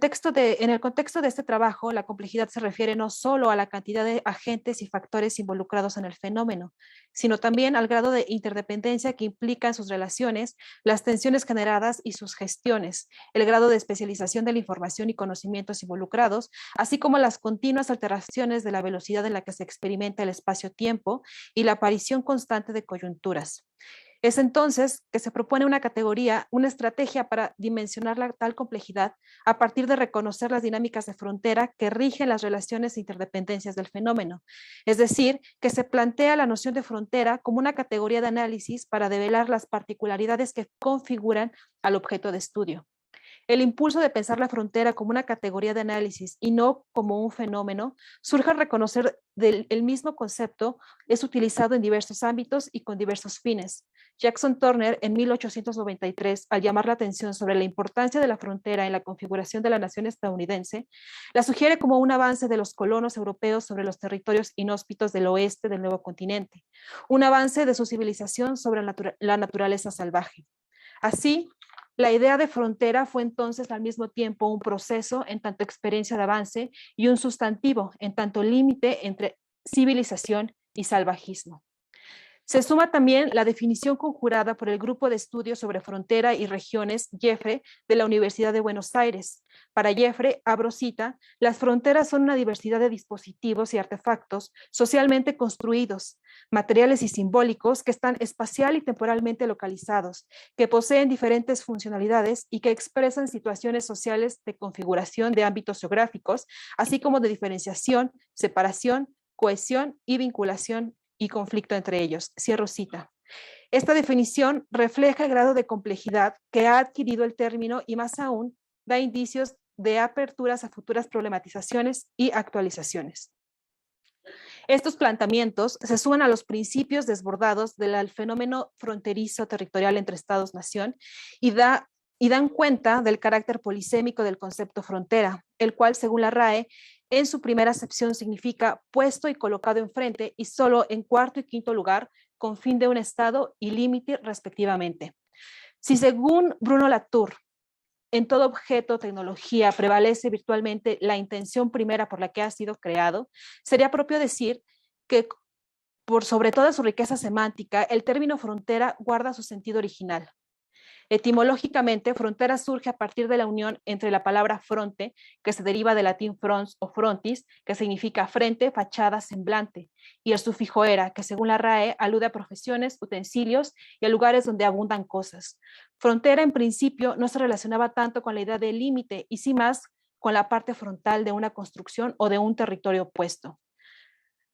contexto de este trabajo, la complejidad se refiere no solo a la cantidad de agentes y factores involucrados en el fenómeno, sino también al grado de interdependencia que implican sus relaciones, las tensiones generadas y sus gestiones, el grado de especialización de la información y conocimientos involucrados, así como las continuas alteraciones de la velocidad en la que se experimenta el espacio-tiempo y la aparición constante de coyunturas. Es entonces que se propone una categoría, una estrategia para dimensionar la tal complejidad a partir de reconocer las dinámicas de frontera que rigen las relaciones e interdependencias del fenómeno. Es decir, que se plantea la noción de frontera como una categoría de análisis para develar las particularidades que configuran al objeto de estudio. El impulso de pensar la frontera como una categoría de análisis y no como un fenómeno surge al reconocer el mismo concepto es utilizado en diversos ámbitos y con diversos fines. Jackson Turner, en 1893, al llamar la atención sobre la importancia de la frontera en la configuración de la nación estadounidense, la sugiere como un avance de los colonos europeos sobre los territorios inhóspitos del oeste del nuevo continente, un avance de su civilización sobre la naturaleza salvaje. Así, la idea de frontera fue entonces al mismo tiempo un proceso en tanto experiencia de avance y un sustantivo en tanto límite entre civilización y salvajismo. Se suma también la definición conjurada por el Grupo de Estudios sobre Frontera y Regiones, JEFRE, de la Universidad de Buenos Aires. Para JEFRE, abro cita, las fronteras son una diversidad de dispositivos y artefactos socialmente construidos, materiales y simbólicos que están espacial y temporalmente localizados, que poseen diferentes funcionalidades y que expresan situaciones sociales de configuración de ámbitos geográficos, así como de diferenciación, separación, cohesión y vinculación y conflicto entre ellos. Cierro cita. Esta definición refleja el grado de complejidad que ha adquirido el término y más aún da indicios de aperturas a futuras problematizaciones y actualizaciones. Estos planteamientos se suman a los principios desbordados del fenómeno fronterizo territorial entre Estados-nación y dan cuenta del carácter polisémico del concepto frontera, el cual, según la RAE, en su primera acepción significa puesto y colocado enfrente y solo en cuarto y quinto lugar con fin de un estado y límite respectivamente. Si según Bruno Latour, en todo objeto o tecnología prevalece virtualmente la intención primera por la que ha sido creado, sería propio decir que por sobre toda su riqueza semántica, el término frontera guarda su sentido original. Etimológicamente, frontera surge a partir de la unión entre la palabra fronte, que se deriva del latín frons o frontis, que significa frente, fachada, semblante, y el sufijo era, que según la RAE alude a profesiones, utensilios y a lugares donde abundan cosas. Frontera, en principio, no se relacionaba tanto con la idea de límite, y sí más con la parte frontal de una construcción o de un territorio opuesto.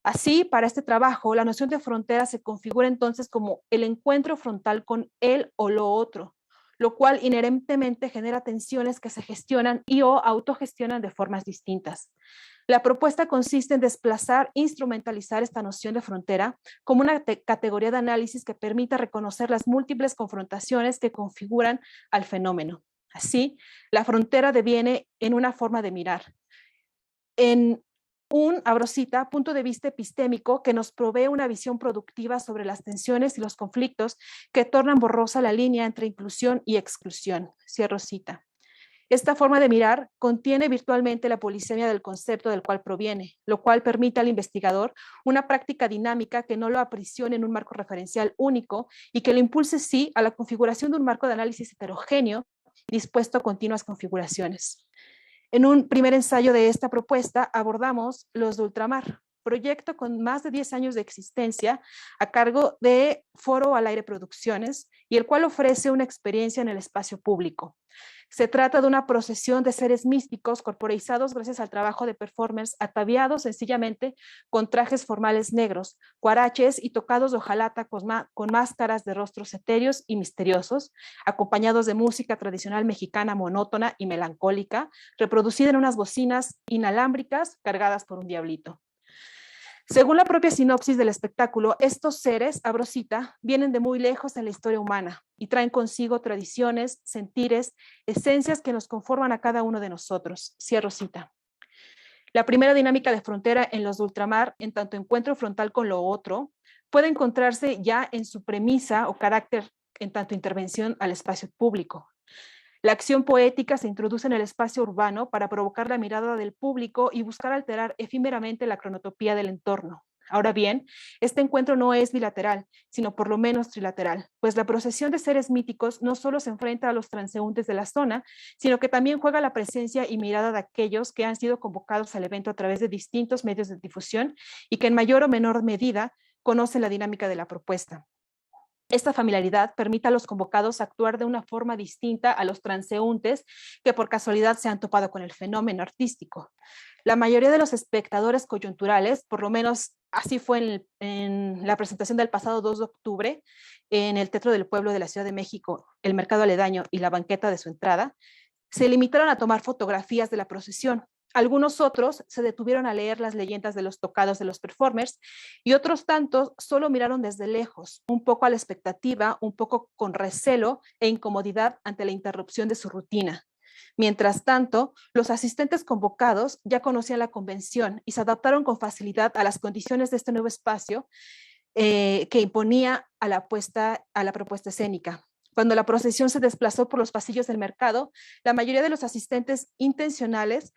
Así, para este trabajo, la noción de frontera se configura entonces como el encuentro frontal con el o lo otro, lo cual inherentemente genera tensiones que se gestionan y o autogestionan de formas distintas. La propuesta consiste en desplazar, instrumentalizar esta noción de frontera como una categoría de análisis que permita reconocer las múltiples confrontaciones que configuran al fenómeno. Así, la frontera deviene en una forma de mirar, en un, abro cita, punto de vista epistémico que nos provee una visión productiva sobre las tensiones y los conflictos que tornan borrosa la línea entre inclusión y exclusión. Cierro cita. Esta forma de mirar contiene virtualmente la polisemia del concepto del cual proviene, lo cual permite al investigador una práctica dinámica que no lo aprisione en un marco referencial único y que lo impulse sí a la configuración de un marco de análisis heterogéneo dispuesto a continuas configuraciones. En un primer ensayo de esta propuesta abordamos los de ultramar, proyecto con más de 10 años de existencia a cargo de Foro al Aire Producciones y el cual ofrece una experiencia en el espacio público. Se trata de una procesión de seres místicos corporizados gracias al trabajo de performers ataviados sencillamente con trajes formales negros, guaraches y tocados de hojalata con máscaras de rostros etéreos y misteriosos, acompañados de música tradicional mexicana monótona y melancólica, reproducida en unas bocinas inalámbricas cargadas por un diablito. Según la propia sinopsis del espectáculo, estos seres, abro cita, vienen de muy lejos en la historia humana y traen consigo tradiciones, sentires, esencias que nos conforman a cada uno de nosotros. Cierro cita. La primera dinámica de frontera en los de ultramar, en tanto encuentro frontal con lo otro, puede encontrarse ya en su premisa o carácter en tanto intervención al espacio público. La acción poética se introduce en el espacio urbano para provocar la mirada del público y buscar alterar efímeramente la cronotopía del entorno. Ahora bien, este encuentro no es bilateral, sino por lo menos trilateral, pues la procesión de seres míticos no solo se enfrenta a los transeúntes de la zona, sino que también juega la presencia y mirada de aquellos que han sido convocados al evento a través de distintos medios de difusión y que en mayor o menor medida conocen la dinámica de la propuesta. Esta familiaridad permite a los convocados actuar de una forma distinta a los transeúntes que por casualidad se han topado con el fenómeno artístico. La mayoría de los espectadores coyunturales, por lo menos así fue en la presentación del pasado 2 de octubre en el Teatro del Pueblo de la Ciudad de México, el mercado aledaño y la banqueta de su entrada, se limitaron a tomar fotografías de la procesión. Algunos otros se detuvieron a leer las leyendas de los tocados de los performers y otros tantos solo miraron desde lejos, un poco a la expectativa, un poco con recelo e incomodidad ante la interrupción de su rutina. Mientras tanto, los asistentes convocados ya conocían la convención y se adaptaron con facilidad a las condiciones de este nuevo espacio que imponía a la propuesta escénica. Cuando la procesión se desplazó por los pasillos del mercado, la mayoría de los asistentes intencionales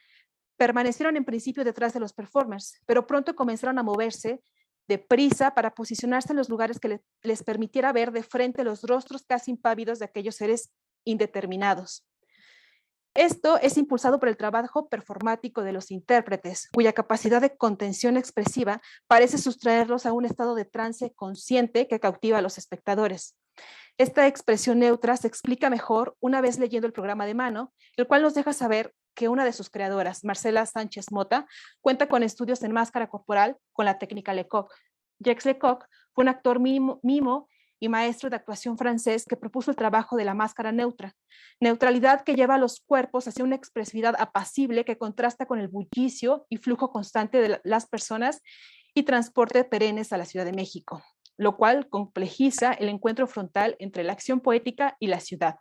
permanecieron en principio detrás de los performers, pero pronto comenzaron a moverse deprisa para posicionarse en los lugares que les permitiera ver de frente los rostros casi impávidos de aquellos seres indeterminados. Esto es impulsado por el trabajo performático de los intérpretes, cuya capacidad de contención expresiva parece sustraerlos a un estado de trance consciente que cautiva a los espectadores. Esta expresión neutra se explica mejor una vez leyendo el programa de mano, el cual nos deja saber que una de sus creadoras, Marcela Sánchez Mota, cuenta con estudios en máscara corporal con la técnica Lecoq. Jacques Lecoq fue un actor mimo y maestro de actuación francés que propuso el trabajo de la máscara neutra, neutralidad que lleva a los cuerpos hacia una expresividad apacible que contrasta con el bullicio y flujo constante de las personas y transporte perennes a la Ciudad de México, lo cual complejiza el encuentro frontal entre la acción poética y la ciudad.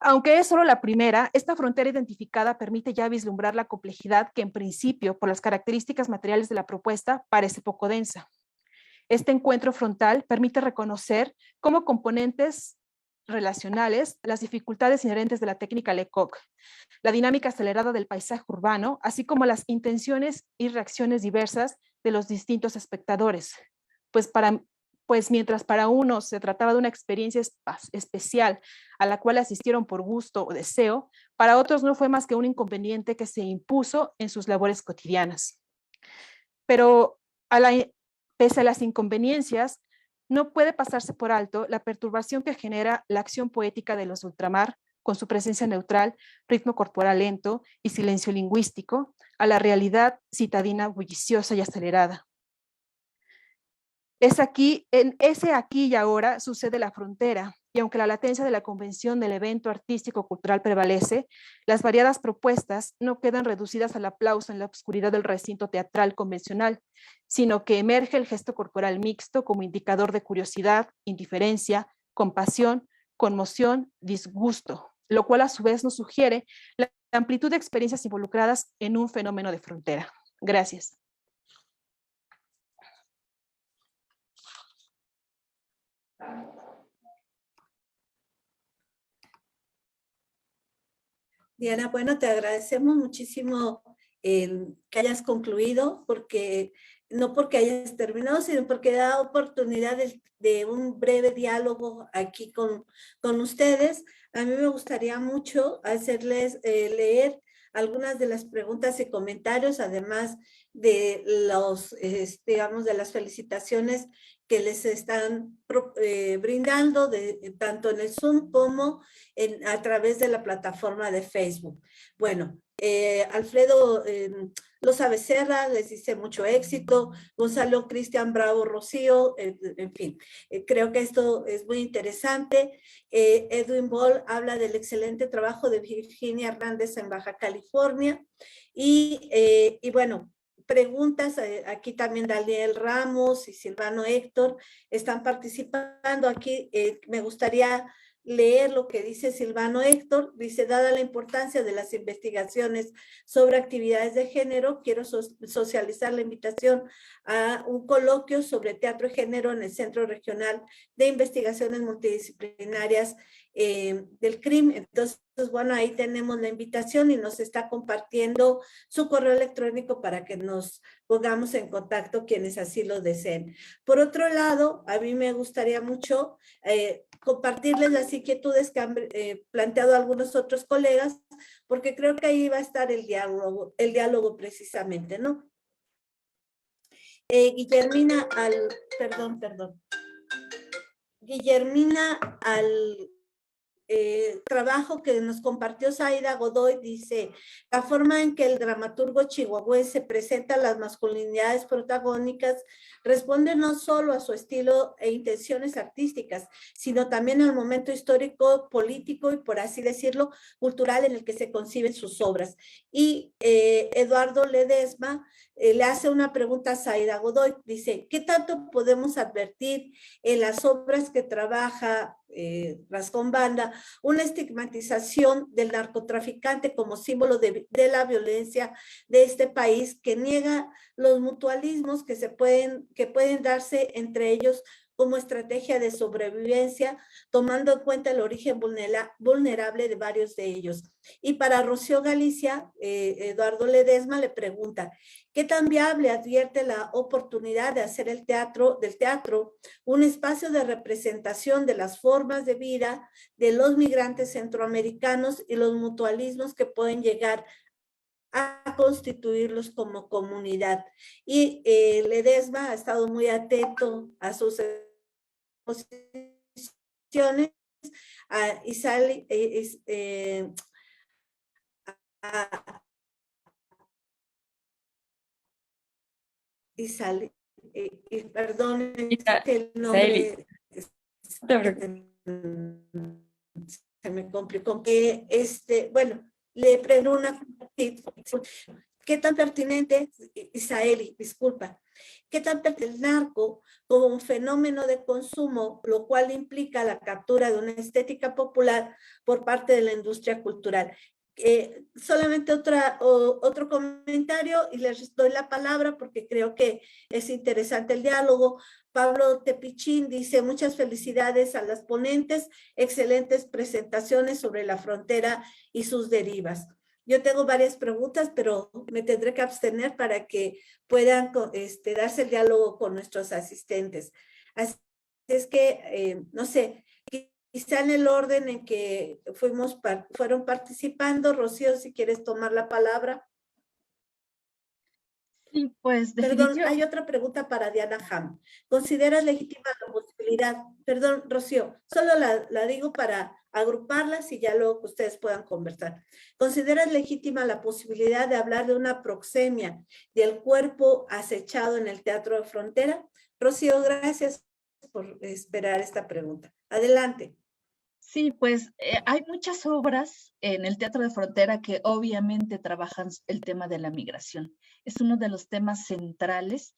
Aunque es solo la primera, esta frontera identificada permite ya vislumbrar la complejidad que en principio, por las características materiales de la propuesta, parece poco densa. Este encuentro frontal permite reconocer como componentes relacionales las dificultades inherentes de la técnica Lecoq, la dinámica acelerada del paisaje urbano, así como las intenciones y reacciones diversas de los distintos espectadores. Pues mientras para unos se trataba de una experiencia especial a la cual asistieron por gusto o deseo, para otros no fue más que un inconveniente que se impuso en sus labores cotidianas. Pero pese a las inconveniencias, no puede pasarse por alto la perturbación que genera la acción poética de los ultramar con su presencia neutral, ritmo corporal lento y silencio lingüístico, a la realidad citadina bulliciosa y acelerada. En ese aquí y ahora sucede la frontera, y aunque la latencia de la convención del evento artístico-cultural prevalece, las variadas propuestas no quedan reducidas al aplauso en la oscuridad del recinto teatral convencional, sino que emerge el gesto corporal mixto como indicador de curiosidad, indiferencia, compasión, conmoción, disgusto, lo cual a su vez nos sugiere la amplitud de experiencias involucradas en un fenómeno de frontera. Gracias. Diana, bueno, te agradecemos muchísimo que hayas concluido, porque no porque hayas terminado, sino porque da oportunidad de un breve diálogo aquí con ustedes. A mí me gustaría mucho hacerles leer algunas de las preguntas y comentarios, además de los, digamos, de las felicitaciones que les están brindando tanto en el Zoom como a través de la plataforma de Facebook. Bueno, Alfredo Loza Becerra les dice mucho éxito, Gonzalo Cristian Bravo Rocío, en fin, creo que esto es muy interesante. Edwin Ball habla del excelente trabajo de Virginia Hernández en Baja California y bueno, preguntas, aquí también Daniel Ramos y Silvano Héctor están participando aquí. Me gustaría leer lo que dice Silvano Héctor. Dice, dada la importancia de las investigaciones sobre actividades de género, quiero socializar la invitación a un coloquio sobre teatro y género en el Centro Regional de Investigaciones Multidisciplinarias del CRIM. Entonces, bueno, ahí tenemos la invitación y nos está compartiendo su correo electrónico para que nos pongamos en contacto quienes así lo deseen. Por otro lado, a mí me gustaría mucho compartirles las inquietudes que han planteado algunos otros colegas, porque creo que ahí va a estar el diálogo precisamente, ¿no? Guillermina Guillermina trabajo que nos compartió Zaida Godoy dice, la forma en que el dramaturgo chihuahuense presenta las masculinidades protagónicas responde no solo a su estilo e intenciones artísticas, sino también al momento histórico, político y, por así decirlo, cultural en el que se conciben sus obras. Y Eduardo Ledesma le hace una pregunta a Zaida Godoy, dice, ¿qué tanto podemos advertir en las obras que trabaja Rascón Banda una estigmatización del narcotraficante como símbolo de la violencia de este país, que niega los mutualismos que pueden darse entre ellos como estrategia de sobrevivencia, tomando en cuenta el origen vulnerable de varios de ellos? Y para Rocío Galicia, Eduardo Ledesma le pregunta, ¿qué tan viable advierte la oportunidad de hacer del teatro un espacio de representación de las formas de vida de los migrantes centroamericanos y los mutualismos que pueden llegar a constituirlos como comunidad? Y Ledesma ha estado muy atento a sus exposiciones y sale perdón, el nombre se me complicó. Bueno, le pregunto una, ¿qué tan pertinente, Isaeli, disculpa, qué tan pertinente el narco como un fenómeno de consumo, lo cual implica la captura de una estética popular por parte de la industria cultural? Solamente otro comentario y les doy la palabra porque creo que es interesante el diálogo. Pablo Tepichín dice, muchas felicidades a las ponentes, excelentes presentaciones sobre la frontera y sus derivas. Yo tengo varias preguntas, pero me tendré que abstener para que puedan darse el diálogo con nuestros asistentes. Así es que, no sé, quizá en el orden en que fueron participando. Rocío, si quieres tomar la palabra. Sí, pues Perdón, hay otra pregunta para Diana Ham. ¿Consideras legítima la posibilidad? Perdón, Rocío, solo la digo para agruparlas y ya luego que ustedes puedan conversar. ¿Consideras legítima la posibilidad de hablar de una proxemia del cuerpo acechado en el Teatro de Frontera? Rocío, gracias por esperar esta pregunta. Adelante. Sí, pues hay muchas obras en el Teatro de Frontera que obviamente trabajan el tema de la migración. Es uno de los temas centrales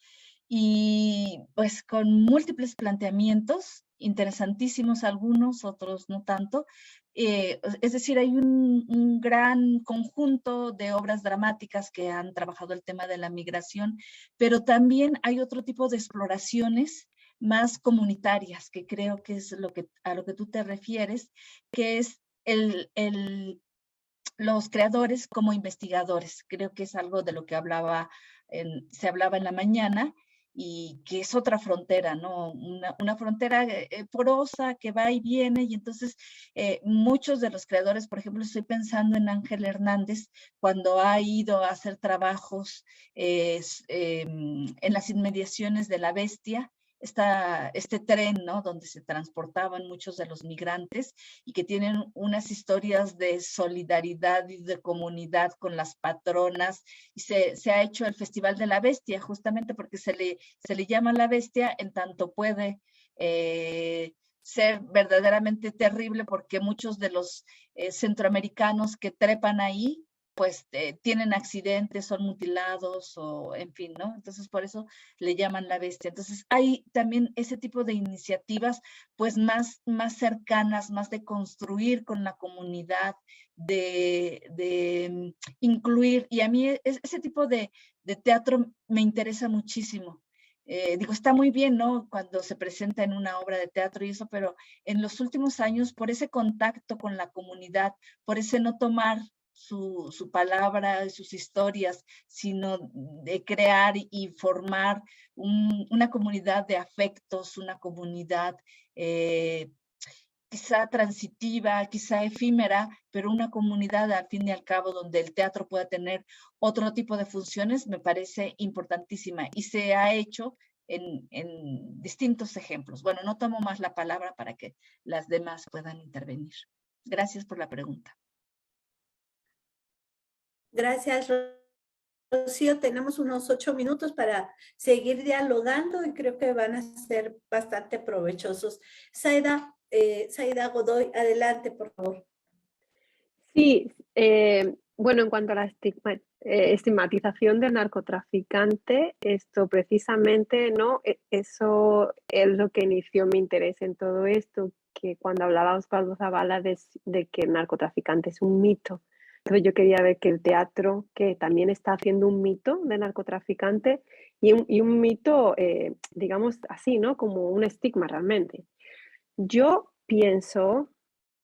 y pues con múltiples planteamientos, interesantísimos algunos, otros no tanto. Es decir, hay un gran conjunto de obras dramáticas que han trabajado el tema de la migración, pero también hay otro tipo de exploraciones más comunitarias, que creo que es a lo que tú te refieres, que es los creadores como investigadores. Creo que es algo de lo que se hablaba en la mañana, y que es otra frontera, ¿no? Una frontera porosa que va y viene, y entonces muchos de los creadores, por ejemplo, estoy pensando en Ángel Hernández, cuando ha ido a hacer trabajos en las inmediaciones de La Bestia, este tren, ¿no? Donde se transportaban muchos de los migrantes y que tienen unas historias de solidaridad y de comunidad con las patronas, y se ha hecho el Festival de la Bestia justamente porque se le llama La Bestia en tanto puede ser verdaderamente terrible, porque muchos de los centroamericanos que trepan ahí pues tienen accidentes, son mutilados o en fin, ¿no? Entonces por eso le llaman La Bestia. Entonces hay también ese tipo de iniciativas pues más cercanas, más de construir con la comunidad, de incluir, y a mí ese tipo de teatro me interesa muchísimo. Digo, está muy bien, ¿no? Cuando se presenta en una obra de teatro y eso, pero en los últimos años, por ese contacto con la comunidad, por ese no tomar su palabra, sus historias, sino de crear y formar una comunidad de afectos, una comunidad quizá transitiva, quizá efímera, pero una comunidad al fin y al cabo donde el teatro pueda tener otro tipo de funciones, me parece importantísima, y se ha hecho en distintos ejemplos. Bueno, no tomo más la palabra para que las demás puedan intervenir. Gracias por la pregunta. Gracias, Rocío. Tenemos unos 8 minutos para seguir dialogando y creo que van a ser bastante provechosos. Zaida Godoy, adelante, por favor. Sí, bueno, en cuanto a la estigmatización del narcotraficante, esto precisamente, ¿no? Eso es lo que inició mi interés en todo esto, que cuando hablaba Osvaldo Zavala de que el narcotraficante es un mito. Entonces yo quería ver que el teatro, que también está haciendo un mito de narcotraficante, y un mito, digamos así, ¿no? Como un estigma realmente. Yo pienso,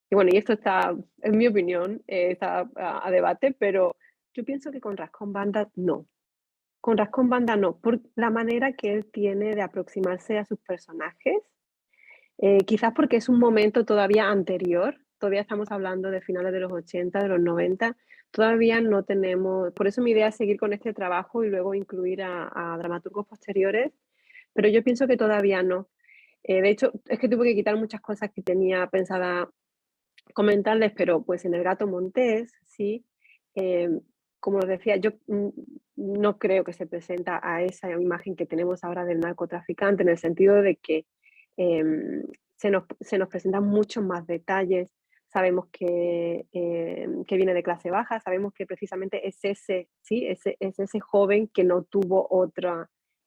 y bueno, y esto está, en mi opinión, está a debate, pero yo pienso que con Rascón Banda no. Con Rascón Banda no, por la manera que él tiene de aproximarse a sus personajes. Quizás porque es un momento todavía anterior, todavía estamos hablando de finales de los 80, de los 90, todavía no tenemos, por eso mi idea es seguir con este trabajo y luego incluir a dramaturgos posteriores, pero yo pienso que todavía no. De hecho, es que tuve que quitar muchas cosas que tenía pensada comentarles, pero pues en El Gato Montés, sí, como os decía, yo no creo que se presenta a esa imagen que tenemos ahora del narcotraficante, en el sentido de que se nos presentan muchos más detalles. Sabemos que viene de clase baja, sabemos que precisamente es ese joven que no tuvo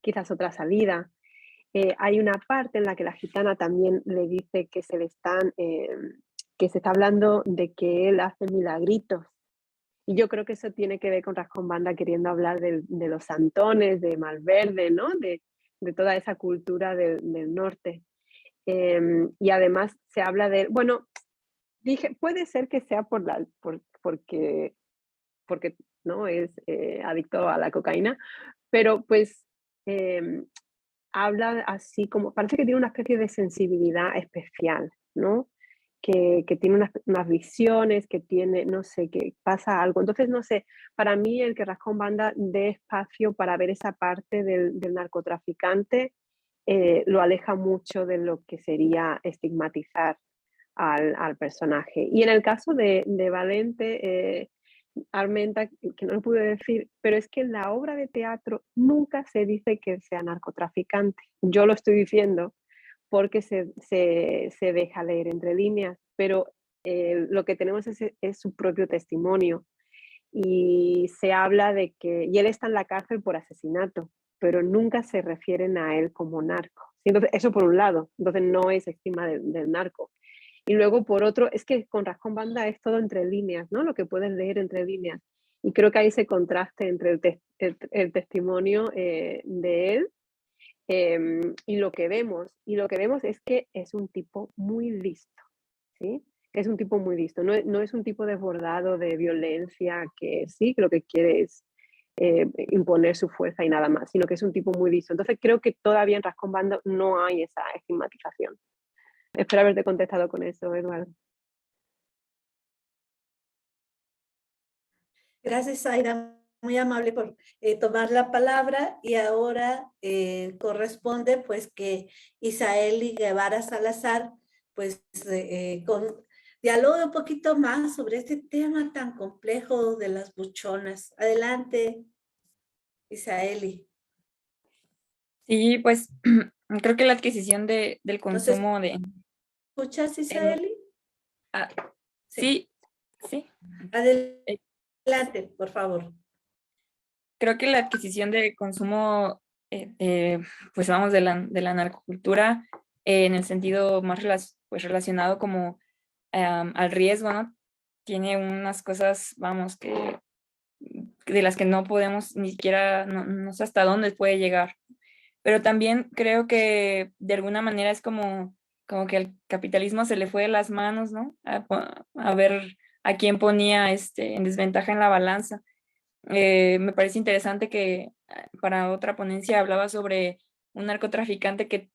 quizás otra salida. Hay una parte en la que la gitana también le dice que que se está hablando de que él hace milagritos. Y yo creo que eso tiene que ver con Rascón Banda queriendo hablar de los santones, de Malverde, ¿no? De toda esa cultura del norte. Y además se habla de, bueno, dije, puede ser que sea porque no es adicto a la cocaína, pero pues habla así como, parece que tiene una especie de sensibilidad especial, ¿no? Que tiene unas visiones, que tiene, no sé, que pasa algo. Entonces, no sé, para mí el que Rascón Banda dé espacio para ver esa parte del narcotraficante lo aleja mucho de lo que sería estigmatizar al personaje. Y en el caso de Valente, Armenta, que no lo pude decir, pero es que en la obra de teatro nunca se dice que sea narcotraficante. Yo lo estoy diciendo porque se deja leer entre líneas, pero lo que tenemos es su propio testimonio. Y se habla de que, y él está en la cárcel por asesinato, pero nunca se refieren a él como narco. Entonces, eso por un lado, entonces no es estigma del narco. Y luego por otro, es que con Rascón Banda es todo entre líneas, ¿no? Lo que puedes leer entre líneas. Y creo que hay ese contraste entre el testimonio de él y lo que vemos. Y lo que vemos es que es un tipo muy listo, ¿sí? Es un tipo muy listo, no es un tipo desbordado de violencia que sí, que lo que quiere es imponer su fuerza y nada más, sino que es un tipo muy listo. Entonces creo que todavía en Rascón Bando no hay esa estigmatización. Espero haberte contestado con eso, Eduardo. Gracias, Zaira, muy amable por tomar la palabra, y ahora corresponde pues que Isaeli Guevara Salazar pues dialogue un poquito más sobre este tema tan complejo de las buchonas. Adelante, Isaeli. Sí, pues creo que la adquisición del ¿Nos consumo de... escuchas, en- Isaeli? ah, Sí. sí. Eh, Adelante, por favor. Creo que la adquisición de consumo, pues vamos, de la narcocultura, en el sentido más pues relacionado como al riesgo, ¿no? Tiene unas cosas, vamos, que de las que no podemos ni siquiera, no sé hasta dónde puede llegar. Pero también creo que de alguna manera es como que al capitalismo se le fue de las manos, ¿no? A ver a quién ponía en desventaja en la balanza. Me parece interesante que para otra ponencia hablaba sobre un narcotraficante que,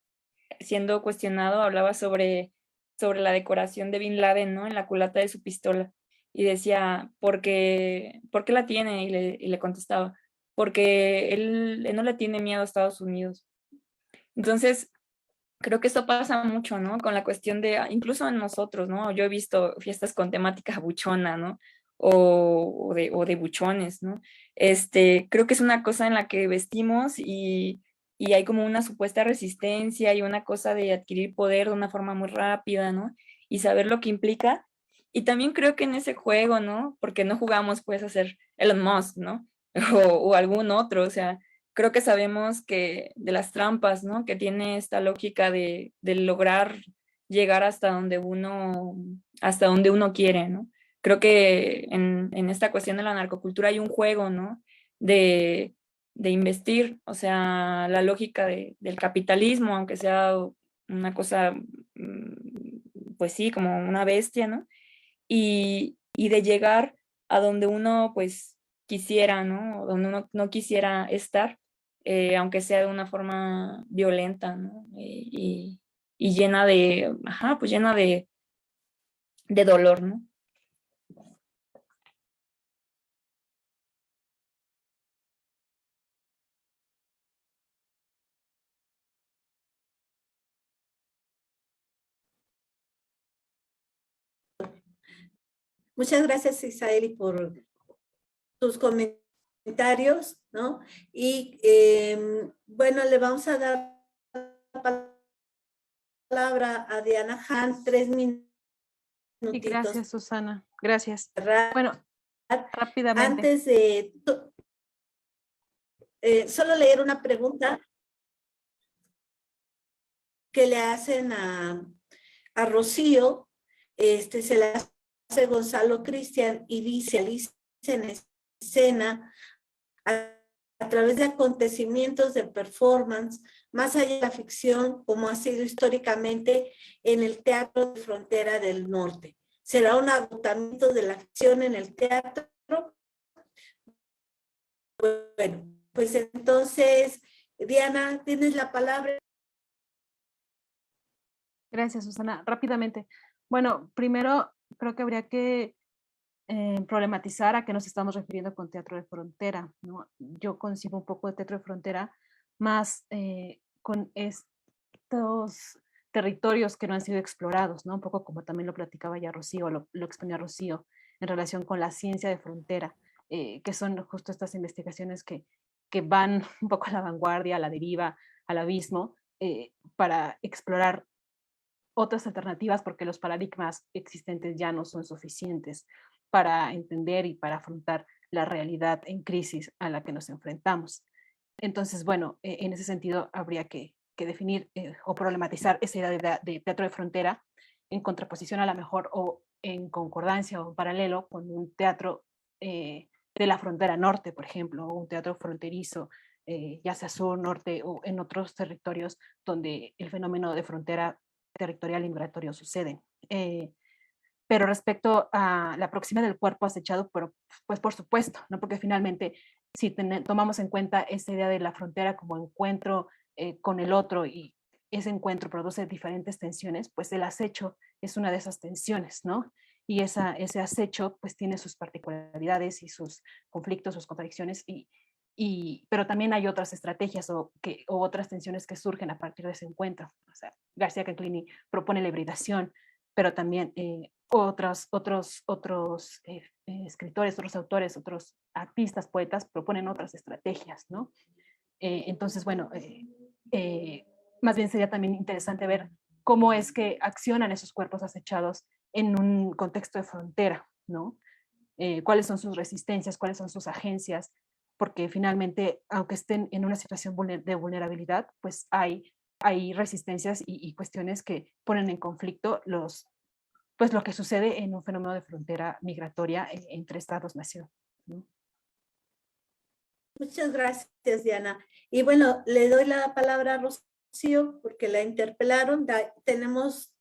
siendo cuestionado, hablaba sobre la decoración de Bin Laden, ¿no? En la culata de su pistola. Y decía, ¿por qué la tiene? Y le contestaba, porque él no le tiene miedo a Estados Unidos. Entonces, creo que esto pasa mucho, ¿no? Con la cuestión de, incluso en nosotros, ¿no? Yo he visto fiestas con temática buchona, ¿no? O de buchones, ¿no? Creo que es una cosa en la que vestimos y hay como una supuesta resistencia y una cosa de adquirir poder de una forma muy rápida, ¿no? Y saber lo que implica. Y también creo que en ese juego, ¿no? Porque no jugamos, pues, a ser Elon Musk, ¿no? O algún otro, o sea, creo que sabemos que de las trampas, ¿no? Que tiene esta lógica de lograr llegar hasta donde uno quiere, ¿no? Creo que en esta cuestión de la narcocultura hay un juego, ¿no? De investir, o sea, la lógica del capitalismo, aunque sea una cosa, pues sí, como una bestia, ¿no? Y de llegar a donde uno, pues, quisiera, ¿no? O donde uno no quisiera estar, aunque sea de una forma violenta, ¿no? Y llena pues llena de dolor, ¿no? Muchas gracias, Isaeli, por tus comentarios, ¿no? Y bueno, le vamos a dar la palabra a Diana Han, 3 Sí, minutitos. gracias, Susana. Gracias. Cerrar. Bueno, rápidamente. Antes de solo leer una pregunta que le hacen a Rocío, se la hace Gonzalo Cristian y dice, Alicia en escena, a través de acontecimientos de performance, más allá de la ficción, como ha sido históricamente en el Teatro de Frontera del Norte. ¿Será un agotamiento de la ficción en el teatro? Bueno, pues entonces, Diana, tienes la palabra. Gracias, Susana. Rápidamente. Bueno, primero creo que habría que problematizar a qué nos estamos refiriendo con teatro de frontera, ¿no? Yo concibo un poco de teatro de frontera más con estos territorios que no han sido explorados, ¿no? Un poco como también lo platicaba ya Rocío, lo exponía Rocío, en relación con la ciencia de frontera, que son justo estas investigaciones que van un poco a la vanguardia, a la deriva, al abismo, para explorar otras alternativas porque los paradigmas existentes ya no son suficientes para entender y para afrontar la realidad en crisis a la que nos enfrentamos. Entonces, bueno, en ese sentido habría que definir o problematizar esa idea de teatro de frontera en contraposición a la mejor o en concordancia o en paralelo con un teatro de la frontera norte, por ejemplo, o un teatro fronterizo, ya sea sur, norte o en otros territorios donde el fenómeno de frontera territorial y migratorio sucede. Pero respecto a la proximidad del cuerpo acechado, pero, pues por supuesto, ¿no? Porque finalmente, si tomamos en cuenta esa idea de la frontera como encuentro con el otro y ese encuentro produce diferentes tensiones, pues el acecho es una de esas tensiones, ¿no? Y ese acecho pues tiene sus particularidades y sus conflictos, sus contradicciones, pero también hay otras estrategias o otras tensiones que surgen a partir de ese encuentro. O sea, García Canclini propone la hibridación, pero también otros escritores, otros autores, otros artistas, poetas proponen otras estrategias, ¿no? Entonces, bueno, más bien sería también interesante ver cómo es que accionan esos cuerpos acechados en un contexto de frontera, ¿no? Cuáles son sus resistencias, cuáles son sus agencias, porque finalmente, aunque estén en una situación de vulnerabilidad, pues hay resistencias y cuestiones que ponen en conflicto pues lo que sucede en un fenómeno de frontera migratoria entre estados-nación, ¿no? Muchas gracias, Diana. Y bueno, le doy la palabra a Rocío porque la interpelaron. Tenemos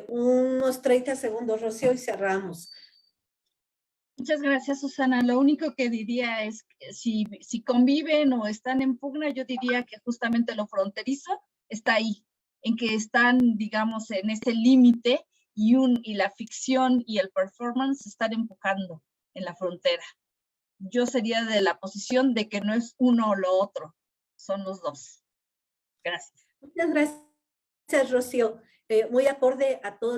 unos 30 segundos, Rocío, y cerramos. Muchas gracias, Susana. Lo único que diría es que si conviven o están en pugna, yo diría que justamente lo fronterizo está ahí, en que están, digamos, en ese límite y la ficción y el performance están empujando en la frontera. Yo sería de la posición de que no es uno o lo otro, son los dos. Gracias. Muchas gracias, Rocío. Muy acorde a todo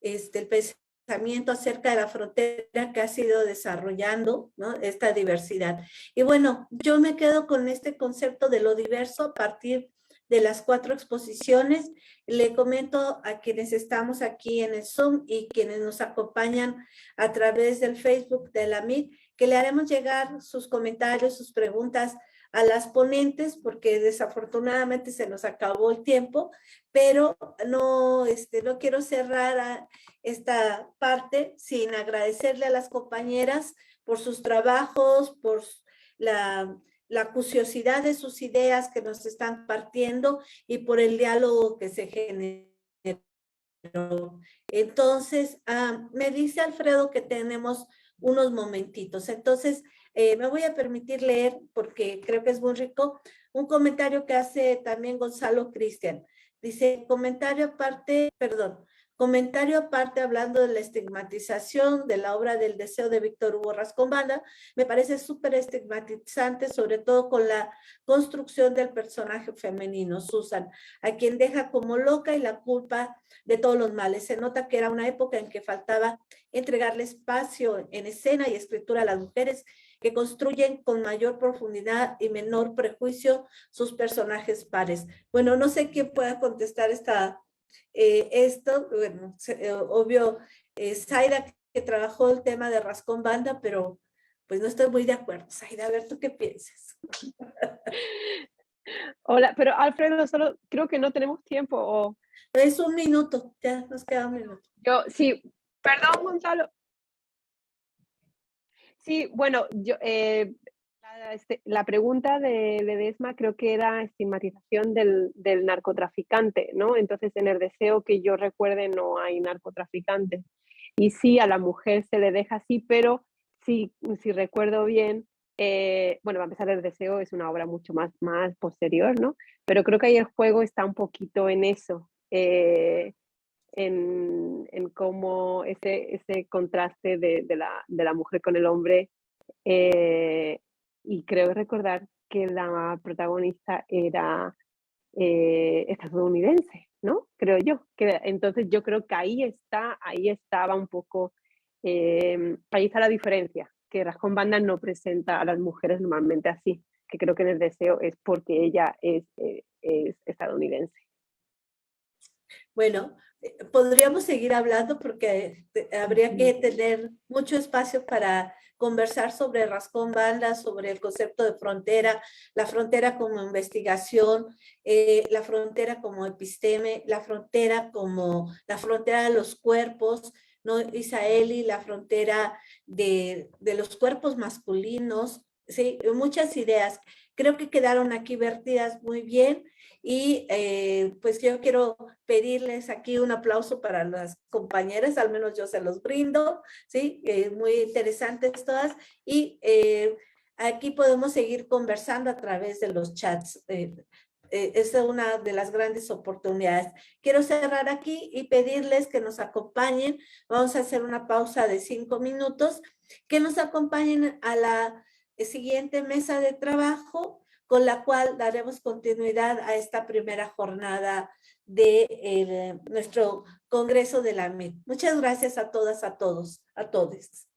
el pensamiento acerca de la frontera que ha sido desarrollando, ¿no? Esta diversidad. Y bueno, yo me quedo con este concepto de lo diverso a partir de las 4 exposiciones. Le comento a quienes estamos aquí en el Zoom y quienes nos acompañan a través del Facebook de la MIT, que le haremos llegar sus comentarios, sus preguntas a las ponentes, porque desafortunadamente se nos acabó el tiempo, pero no quiero cerrar esta parte sin agradecerle a las compañeras por sus trabajos, por la curiosidad de sus ideas que nos están partiendo y por el diálogo que se generó. Entonces, me dice Alfredo que tenemos unos momentitos. Entonces, me voy a permitir leer, porque creo que es muy rico, un comentario que hace también Gonzalo Cristian. Dice, comentario aparte hablando de la estigmatización de la obra del deseo de Víctor Hugo Rascón-Banda, me parece súper estigmatizante, sobre todo con la construcción del personaje femenino, Susan, a quien deja como loca y la culpa de todos los males. Se nota que era una época en que faltaba entregarle espacio en escena y escritura a las mujeres que construyen con mayor profundidad y menor prejuicio sus personajes pares. Bueno, no sé quién pueda contestar esto. Bueno, obvio, Zaida, que trabajó el tema de Rascón-Banda, pero pues no estoy muy de acuerdo. Zaida, a ver, ¿tú qué piensas? Hola, pero Alfredo, solo creo que no tenemos tiempo. O... Es un minuto, ya nos queda un minuto. Sí, perdón, Gonzalo. Sí, bueno, la pregunta de Ledesma creo que era estigmatización del narcotraficante, ¿no? Entonces, en el deseo que yo recuerde no hay narcotraficante. Y sí, a la mujer se le deja así, pero si recuerdo bien, bueno, va a empezar, el deseo es una obra mucho más posterior, ¿no? Pero creo que ahí el juego está un poquito en eso, en cómo ese contraste de la mujer con el hombre, y creo recordar que la protagonista era estadounidense, ¿no? Creo yo. Entonces yo creo que ahí estaba un poco, ahí está la diferencia, que Rascón-Banda no presenta a las mujeres normalmente así, que creo que en el deseo es porque ella es estadounidense. Bueno, podríamos seguir hablando porque habría que tener mucho espacio para conversar sobre Rascón-Banda, sobre el concepto de frontera, la frontera como investigación, la frontera como episteme, la frontera de los cuerpos, ¿no? Isaeli, la frontera de los cuerpos masculinos, sí, muchas ideas Creo que quedaron aquí vertidas muy bien y pues yo quiero pedirles aquí un aplauso para las compañeras, al menos yo se los brindo, ¿sí? Muy interesantes todas y aquí podemos seguir conversando a través de los chats. Esa es una de las grandes oportunidades. Quiero cerrar aquí y pedirles que nos acompañen. Vamos a hacer una pausa de 5 minutos, que nos acompañen a la siguiente mesa de trabajo, con la cual daremos continuidad a esta primera jornada de nuestro Congreso de la MIT. Muchas gracias a todas, a todos, a todos.